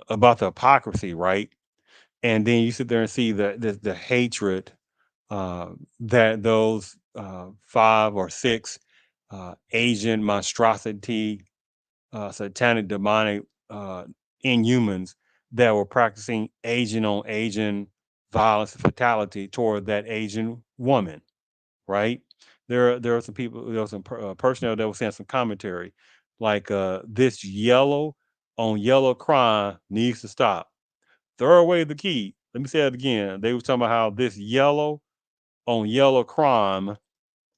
about the hypocrisy, right? And then you sit there and see the hatred uh, that those 5 or 6 Asian monstrosity, satanic, demonic uh, inhumans that were practicing Asian on Asian violence and fatality toward that Asian woman, right? There are some people, there was some personnel that was saying some commentary, like this yellow on yellow crime needs to stop. Throw away the key. Let me say that again. They was talking about how this yellow on yellow crime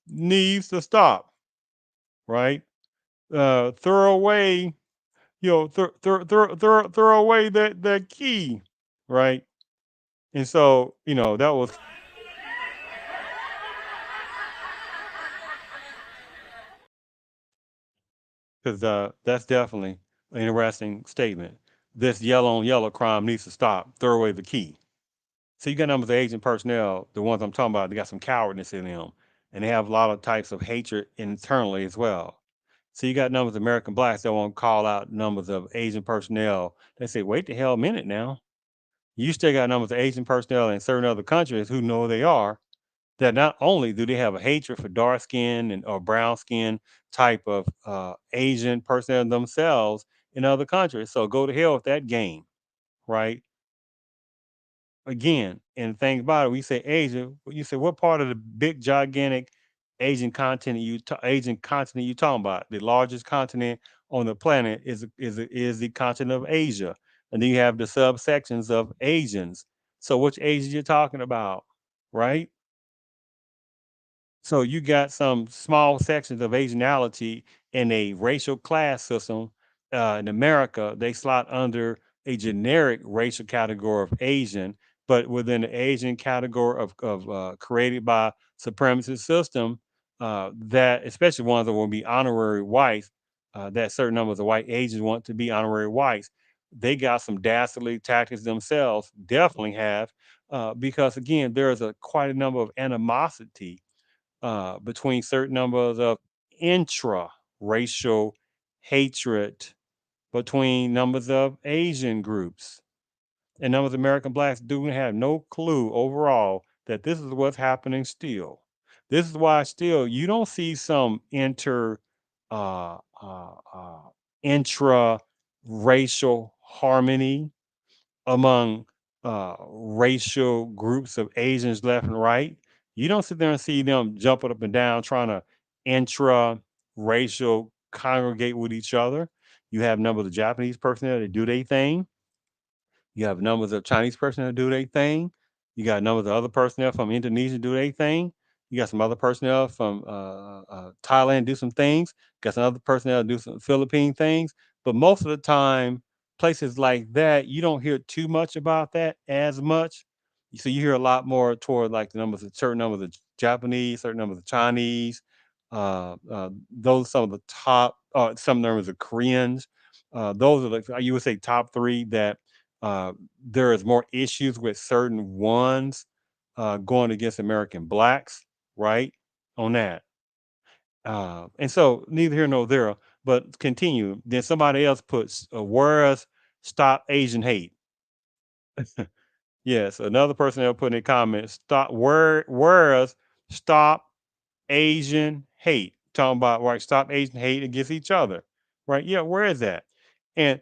needs to stop, right? Throw away throw away that key, right? And so that was because that's definitely an interesting statement. This yellow on yellow crime needs to stop. Throw away the key. So you got numbers of Asian personnel, the ones I'm talking about, they got some cowardness in them, and they have a lot of types of hatred internally as well. So you got numbers of American blacks that won't call out numbers of Asian personnel. They say, wait the hell a minute now. You still got numbers of Asian personnel in certain other countries who know they are, that not only do they have a hatred for dark skin and or brown skin type of Asian personnel themselves in other countries. So go to hell with that game, right? Again, and think about it, we say Asia, you say what part of the big gigantic Asian continent you talking about? The largest continent on the planet is the continent of Asia, and then you have the subsections of Asians. So which Asia you talking about, right? So you got some small sections of Asianality in a racial class system. In America, they slot under a generic racial category of Asian, but within the Asian category of created by supremacist system, that especially ones that will be honorary whites, that certain numbers of white Asians want to be honorary whites. They got some dastardly tactics themselves, definitely have, because again, there's a quite a number of animosity between certain numbers of intra-racial hatred between numbers of Asian groups. And numbers of American blacks do have no clue overall that this is what's happening still. This is why still you don't see some uh, uh, uh, intra-racial harmony among racial groups of Asians left and right. You don't sit there and see them jumping up and down trying to intra-racial congregate with each other. You have numbers of Japanese personnel that do their thing. You have numbers of Chinese personnel that do their thing. You got a number of the other personnel from Indonesia do their thing. You got some other personnel from Thailand do some things. Got some other personnel do some Philippine things. But most of the time, places like that, you don't hear too much about that as much. So you hear a lot more toward like the numbers of certain numbers of Japanese, certain numbers of Chinese. Those some of the top, some numbers of Koreans. Those are like you would say top three that uh, there is more issues with certain ones going against American blacks, right? On that. And so neither here nor there, but continue. Then somebody else puts, whereas stop Asian hate. Yes, another person will put in the comments, whereas stop Asian hate. Talking about right, stop Asian hate against each other. Right? Yeah, where is that? And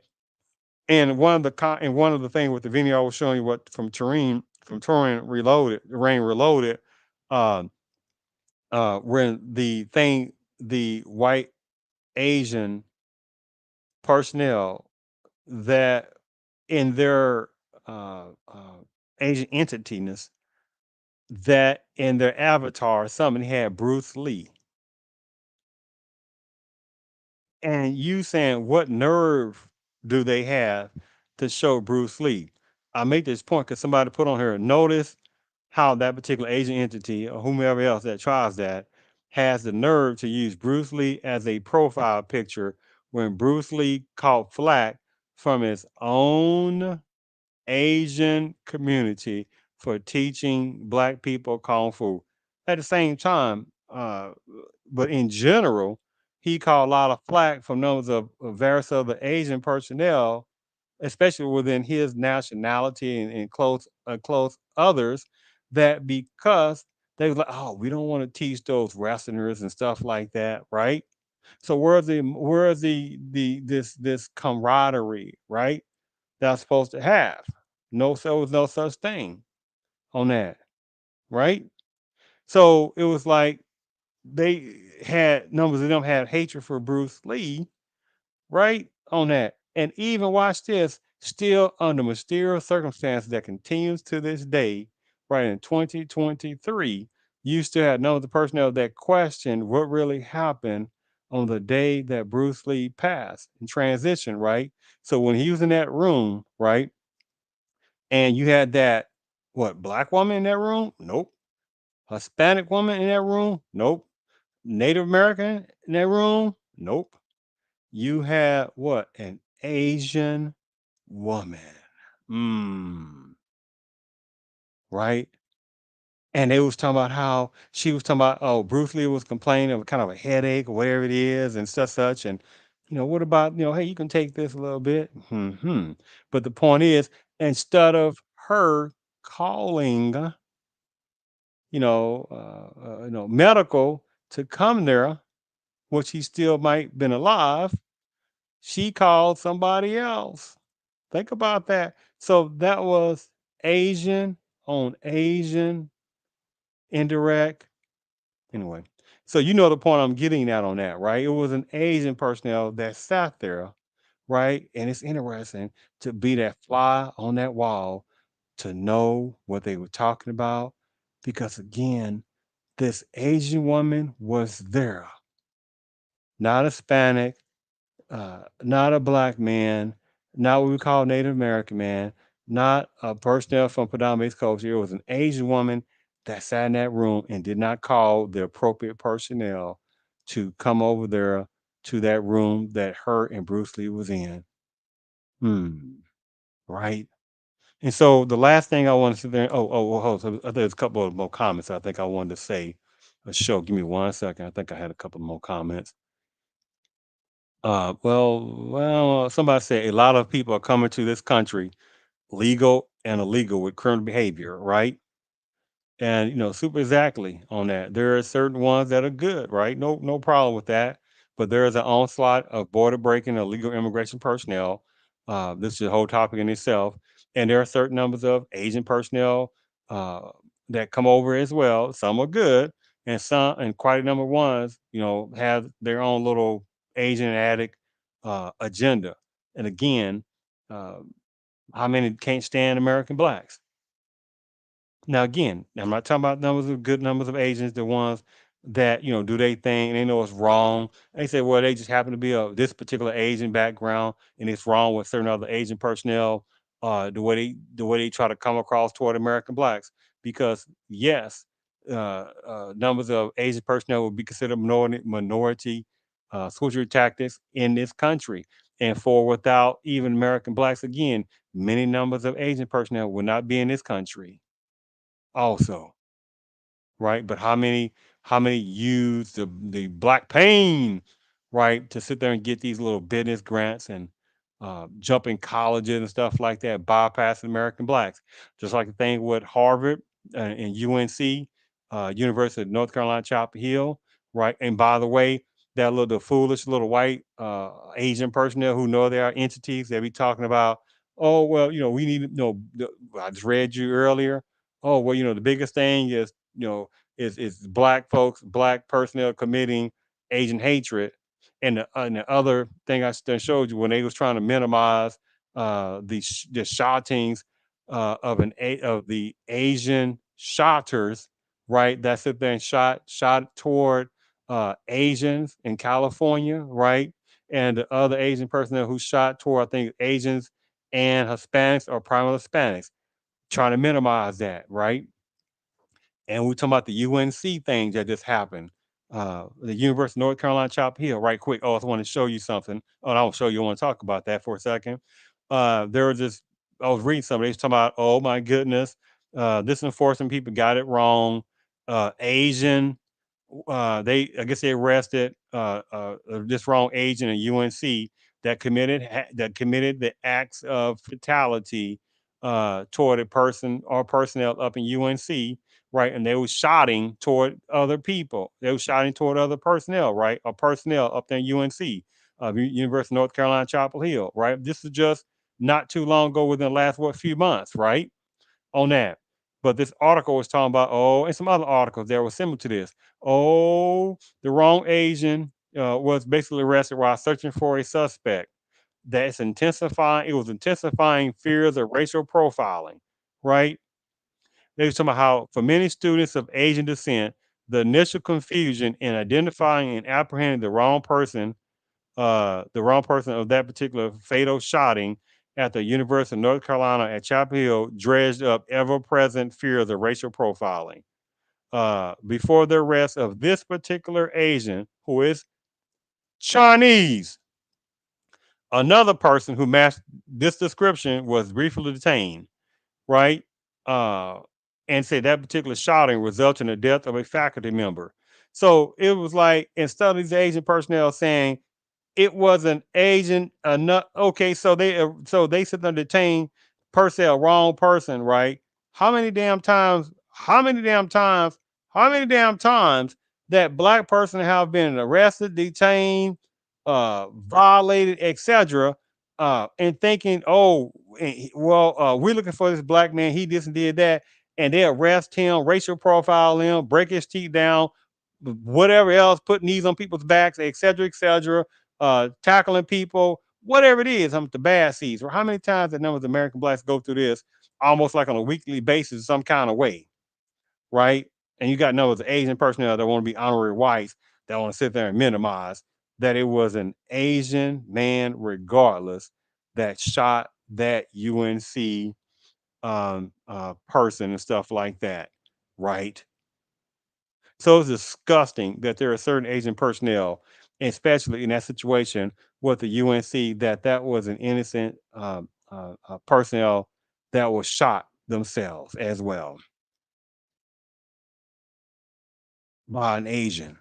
and one of the things with the video I was showing you what from Turing Reloaded, Rain Reloaded, um, when the white Asian personnel that in their Asian entityness that in their avatar somebody had Bruce Lee, and you saying what nerve do they have to show Bruce Lee? I make this point because somebody put on here, notice how that particular Asian entity or whomever else that tries that has the nerve to use Bruce Lee as a profile picture when Bruce Lee caught flack from his own Asian community for teaching black people kung fu. At the same time, but in general, he caught a lot of flack from numbers of various other Asian personnel, especially within his nationality and close others, that because they was like, oh, we don't want to teach those Westerners and stuff like that, right? So where's the this camaraderie, right? That's supposed to have. No, so was no such thing on that, right? So it was like they had numbers of them had hatred for Bruce Lee, right? On that. And even watch this, still under mysterious circumstances that continues to this day, right in 2023, you still had none of the personnel that questioned what really happened on the day that Bruce Lee passed in transition, right? So when he was in that room, right, and you had that what black woman in that room? Nope. Hispanic woman in that room? Nope. Native American in that room? Nope. You had what? An Asian woman. Right? And they was talking about how she was talking about, oh, Bruce Lee was complaining of kind of a headache or whatever it is and such. And, what about, hey, you can take this a little bit. But the point is, instead of her calling, medical to come there, which he still might been alive, she called somebody else. Think about that. So that was Asian on Asian indirect. Anyway, so you know the point I'm getting at on that, right? It was an Asian personnel that sat there, right? And it's interesting to be that fly on that wall to know what they were talking about. Because again, this Asian woman was there, not Hispanic, not a black man, not what we call Native American man, not a personnel from predominant culture. It was an Asian woman that sat in that room and did not call the appropriate personnel to come over there to that room that her and Bruce Lee was in. Right. And so the last thing I wanted to there, so there's a couple of more comments I think I wanted to say. Show, give me 1 second. I think I had a couple more comments. Somebody said a lot of people are coming to this country, legal and illegal, with criminal behavior, right? And super exactly on that. There are certain ones that are good, right? No problem with that. But there is an onslaught of border breaking illegal immigration personnel. This is a whole topic in itself. And there are certain numbers of Asian personnel uh, that come over as well. Some are good, and some, and quite a number of ones, have their own little Asian addict agenda. And again, uh, how many can't stand American blacks? Now again, I'm not talking about numbers of good numbers of Asians, the ones that do they thing and they know it's wrong. They say, well, they just happen to be of this particular Asian background, and it's wrong with certain other Asian personnel. The way they try to come across toward American blacks, because yes, numbers of Asian personnel would be considered minority switchery tactics in this country, and for without even American blacks, again, many numbers of Asian personnel would not be in this country also, right? But how many use the black pain, right, to sit there and get these little business grants and jump in colleges and stuff like that, bypassing American blacks, just like the thing with Harvard and UNC, University of North Carolina Chapel Hill, right? And by the way, that little the foolish little white Asian personnel who know there are entities, they be talking about, oh well, we need to know. I just read you earlier. Oh well, the biggest thing is is black folks, black personnel committing Asian hatred, and the other thing I showed you when they was trying to minimize the shootings of the Asian shotters, right? That sit there and shot toward Asians in California, right? And the other Asian personnel who shot toward, I think, Asians and Hispanics, or primarily Hispanics, trying to minimize that, right? And we're talking about the UNC thing that just happened. The University of North Carolina Chapel Hill, right quick. Oh, I just want to show you something. Oh, and I'll show you. I want to talk about that for a second. There was this, I was reading somebody, they was talking about, oh my goodness, this enforcement people got it wrong. Asian, I guess they arrested this wrong agent in UNC that committed the acts of fatality toward a person or personnel up in UNC, right? And they were shouting toward other people. They were shouting toward other personnel, right? Or personnel up there in UNC, University of North Carolina Chapel Hill, right? This is just not too long ago, within the last few months, right? On that. But this article was talking about, oh, and some other articles that were similar to this. Oh, the wrong Asian was basically arrested while searching for a suspect. It was intensifying fears of racial profiling, right? They were talking about how for many students of Asian descent, the initial confusion in identifying and apprehending the wrong person of that particular fatal shotting at the University of North Carolina at Chapel Hill dredged up ever-present fears of racial profiling. Before the arrest of this particular Asian, who is Chinese, another person who matched this description was briefly detained, right? Uh, and said that particular shooting resulted in the death of a faculty member. So it was like, instead of these Asian personnel saying it was an Asian enough. Okay, so they sit there and detain Purcell, wrong person, right? How many damn times? How many damn times? How many damn times that black person have been arrested, detained, violated, etc. And thinking, oh, well, we're looking for this black man. He this and did that, and they arrest him, racial profile him, break his teeth down, whatever else, put knees on people's backs, etc., tackling people, whatever it is, the bad seeds. Or how many times that numbers of American blacks go through this almost like on a weekly basis, some kind of way, right? And you got numbers of Asian personnel that want to be honorary whites that want to sit there and minimize that it was an Asian man, regardless, that shot that UNC person and stuff like that, right? So it's disgusting that there are certain Asian personnel, especially in that situation with the UNC, that was an innocent personnel that was shot themselves as well by an Asian.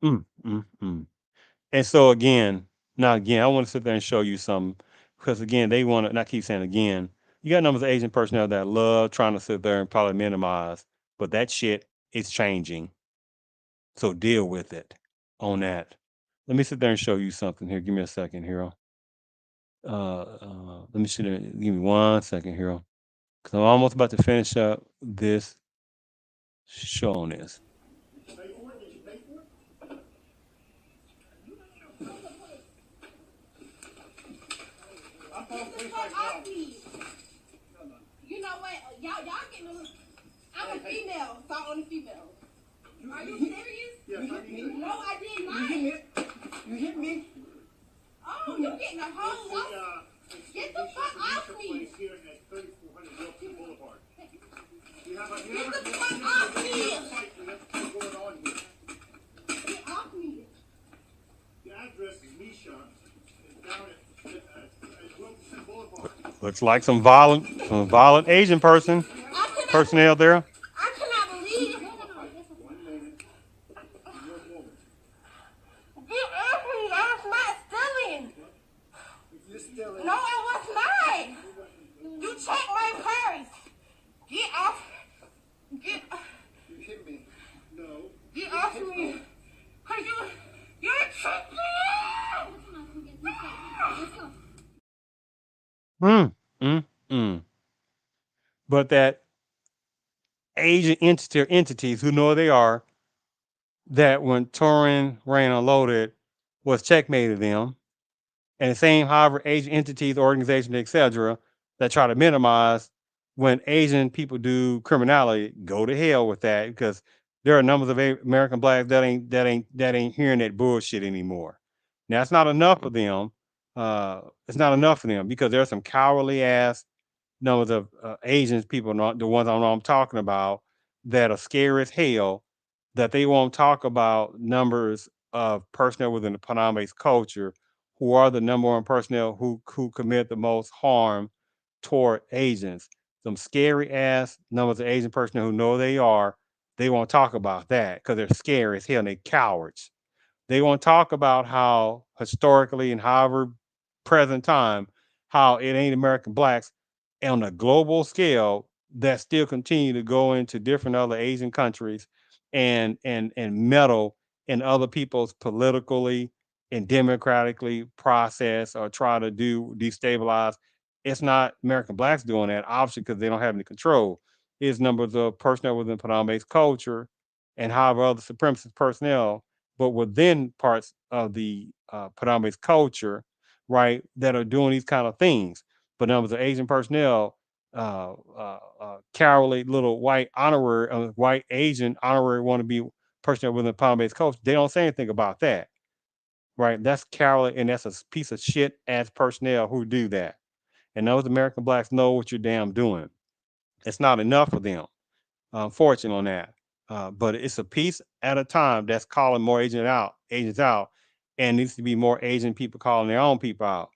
Mm. And so again, I want to sit there and show you some, because again, they want to, and I keep saying again, you got numbers of Asian personnel that love trying to sit there and probably minimize, but that shit is changing. So deal with it on that. Let me sit there and show you something here. Give me a second, hero. Let me see. Give me 1 second, hero, because I'm almost about to finish up this show on this. what? Y'all getting a... I'm a female, so I'm on a female. Are you serious? Yes, I did. No, I did not. You hit me. Oh, you getting a whole lot. Get the fuck off me. Here at 3400 Wilson Boulevard. Get the fuck off me. What's going on here? Get off me. The address is Misha. It's down at Wilson Boulevard. Looks like some violent Asian personnel there. I cannot believe it. 1 minute. You're a woman. Get off me. I was not stealing. You're stealing. No, I was not. You checked my purse. Get off. You hit me. No. Get off me. Cause you're tripping. But that Asian entities who know they are, that when Turin ran unloaded was checkmated them. And the same, however, Asian entities, organizations, etc., that try to minimize when Asian people do criminality, go to hell with that, because there are numbers of American blacks that ain't hearing that bullshit anymore. Now it's not enough for them. It's not enough for them because there are some cowardly ass numbers of Asians people, not the ones I know I'm talking about, that are scary as hell, that they won't talk about numbers of personnel within the Panama-based culture who are the number one personnel who commit the most harm toward Asians. Some scary ass numbers of Asian personnel who know they won't talk about that because they're scary as hell and they cowards. They won't talk about how historically and however present time, how it ain't American blacks on a global scale that still continue to go into different other Asian countries and meddle in other people's politically and democratically process or try to destabilize. It's not American blacks doing that, obviously, because they don't have any control. It's numbers of personnel within Panama-based culture and however other supremacist personnel, but within parts of the Panama-based culture, right, that are doing these kind of things. But numbers of Asian personnel, cowardly little white Asian honorary wannabe personnel within Panama-based culture, they don't say anything about that, right? That's cowardly, and that's a piece of shit ass personnel who do that. And those American blacks know what you're damn doing. It's not enough for them, unfortunately on that. But it's a piece at a time that's calling more agents out, and needs to be more Asian people calling their own people out.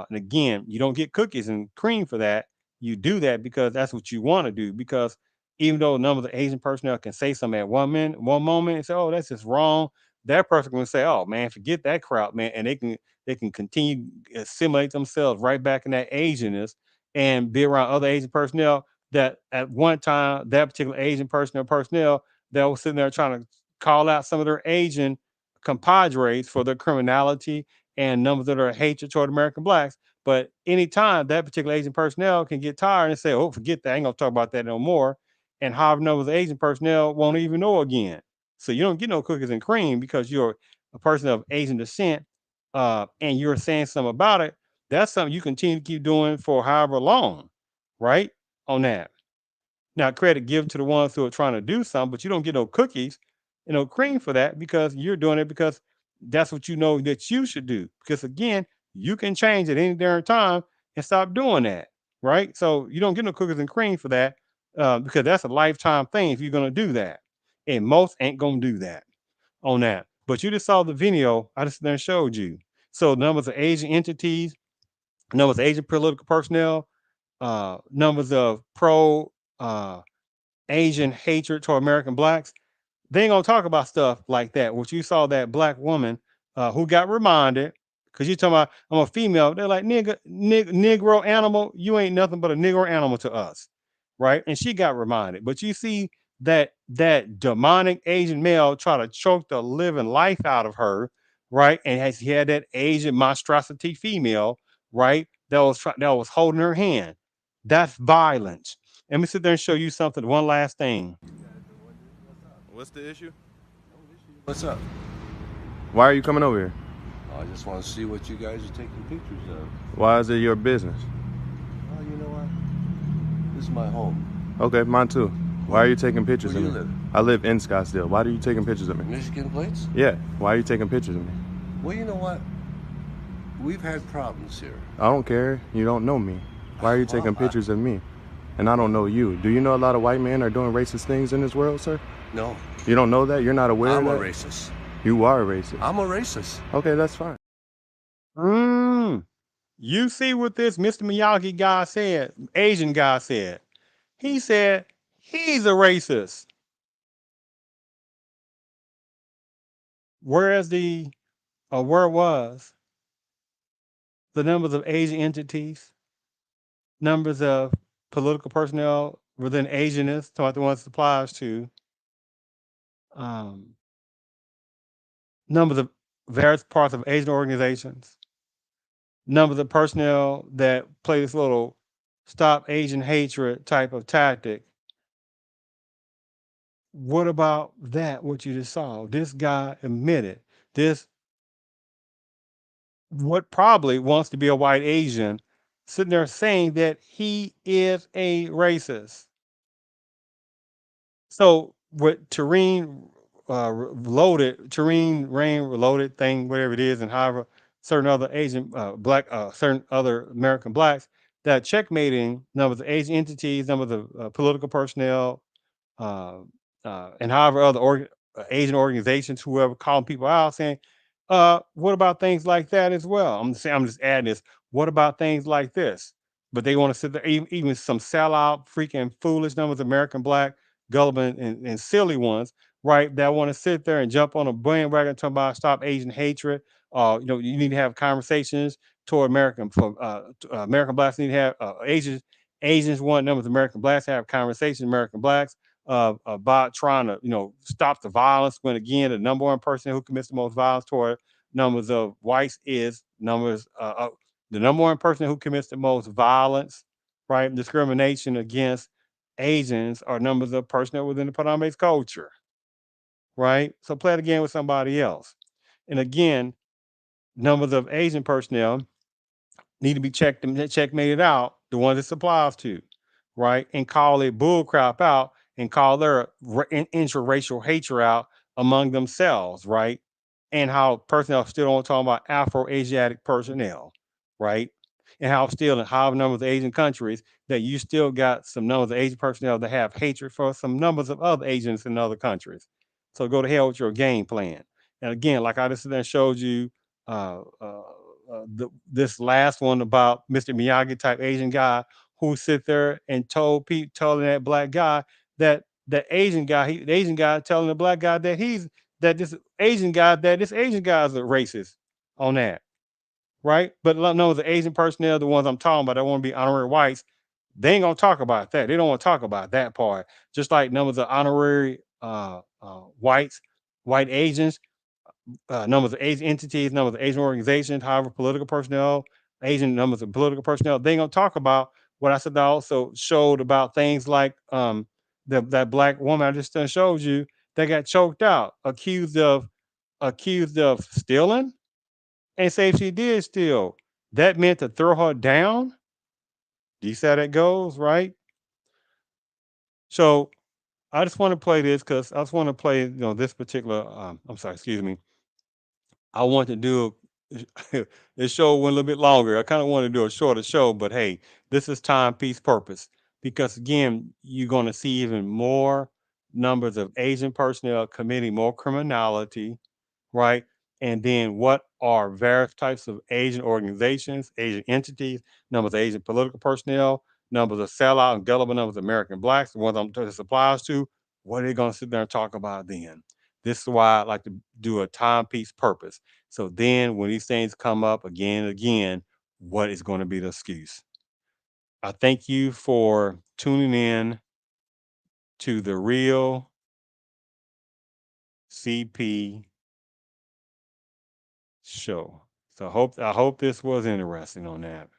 And again, you don't get cookies and cream for that. You do that because that's what you want to do. Because even though a number of the Asian personnel can say something at one moment, and say, "Oh, that's just wrong," that person can say, "Oh man, forget that crowd, man," and they can continue to assimilate themselves right back in that Asianness and be around other Asian personnel that at one time that particular Asian personnel that was sitting there trying to call out some of their Asian compadres for their criminality and numbers that are hatred toward American blacks. But anytime that particular Asian personnel can get tired and say, "Oh, forget that, I ain't gonna talk about that no more," and however numbers of Asian personnel won't even know again. So you don't get no cookies and cream because you're a person of Asian descent, and you're saying something about it. That's something you continue to keep doing for however long, right? On that. Now, credit given to the ones who are trying to do something, but you don't get no cookies and no cream for that because you're doing it because that's what you know that you should do. Because again, you can change at any darn time and stop doing that, right? So you don't get no cookies and cream for that because that's a lifetime thing if you're going to do that. And most ain't going to do that on that. But you just saw the video I just then showed you. So numbers of Asian entities, numbers of Asian political personnel, numbers of pro Asian hatred toward American blacks, they ain't gonna talk about stuff like that. What you saw that black woman who got reminded, because you talking about I'm a female, they're like Negro animal, you ain't nothing but a Negro animal to us, right? And she got reminded. But you see that demonic Asian male try to choke the living life out of her, right? And he had that Asian monstrosity female, right? That was holding her hand. That's violence. Let me sit there and show you something. One last thing. What's the issue? What's up? Why are you coming over here? I just want to see what you guys are taking pictures of. Why is it your business? Well, you know what? This is my home. Okay, mine too. Why are you taking pictures Where of do me? you live? I live in Scottsdale. Why are you taking pictures of me? Michigan plates? Yeah. Why are you taking pictures of me? Well, you know what? We've had problems here. I don't care. You don't know me. Why are you taking pictures of me? And I don't know you. Do you know a lot of white men are doing racist things in this world, sir? No. You don't know that? You're not aware I'm of a that? racist. You are a racist. I'm a racist. Okay, that's fine. You see what this Mr. Miyagi guy said, Asian guy said. He said he's a racist. Whereas where was the numbers of Asian entities, numbers of political personnel within Asianness, talking about the ones it applies to, um, numbers of various parts of Asian organizations, numbers of personnel that play this little stop Asian hatred type of tactic. What about that? What you just saw? This guy admitted this, what probably wants to be a white Asian, sitting there saying that he is a racist. So what Tareen Rain Reloaded thing, whatever it is, and however certain other Asian black, certain other American blacks that checkmating numbers of Asian entities, numbers of political personnel, uh, and however other Asian organizations, whoever calling people out, saying, what about things like that as well? I'm saying, I'm just adding this. What about things like this? But they want to sit there, even some sellout, freaking foolish numbers of American black, gullible and silly ones, right? That want to sit there and jump on a bandwagon talking about stop Asian hatred. You need to have conversations toward American for American blacks need to have Asians want numbers of American blacks to have conversations, American blacks about trying to, stop the violence. When again, the number one person who commits the most violence toward numbers of whites is the number one person who commits the most violence, right? Discrimination against Asians are numbers of personnel within the Padamese culture, right? So play it again with somebody else. And again, numbers of Asian personnel need to be checkmated out, the ones it supplies to, right? And call it bull crap out and call their interracial hatred out among themselves, right? And how personnel still don't talk about Afro-Asiatic personnel, right? And how still in high numbers of Asian countries that you still got some numbers of Asian personnel that have hatred for some numbers of other Asians in other countries. So go to hell with your game plan. And again, like I just then showed you, uh, uh, this last one about Mr. Miyagi type Asian guy who sit there and telling that black guy that the Asian guy telling the black guy that this Asian guy is a racist on that, right? But no, the Asian personnel, the ones I'm talking about, that want to be honorary whites, they ain't gonna talk about that. They don't want to talk about that part. Just like numbers of honorary whites, white Asians, numbers of Asian entities, numbers of Asian organizations, however, political personnel, Asian numbers of political personnel, they ain't gonna talk about what I said. I also showed about things like that black woman I just done showed you that got choked out, accused of stealing, and say she did steal. That meant to throw her down. Do you see how that goes, right? So I just want to play this because I just want to play, this particular. I'm sorry, excuse me. I want to do this show went a little bit longer. I kind of want to do a shorter show, but hey, this is time, peace, purpose. Because again, you're going to see even more numbers of Asian personnel committing more criminality, right? And then what are various types of Asian organizations, Asian entities, numbers of Asian political personnel, numbers of sellout and gullible numbers of American blacks, the ones I'm this applies to, what are they going to sit there and talk about then? This is why I like to do a timepiece purpose. So then when these things come up again and again, what is going to be the excuse? I thank you for tuning in to the real CP show. So I hope this was interesting on that.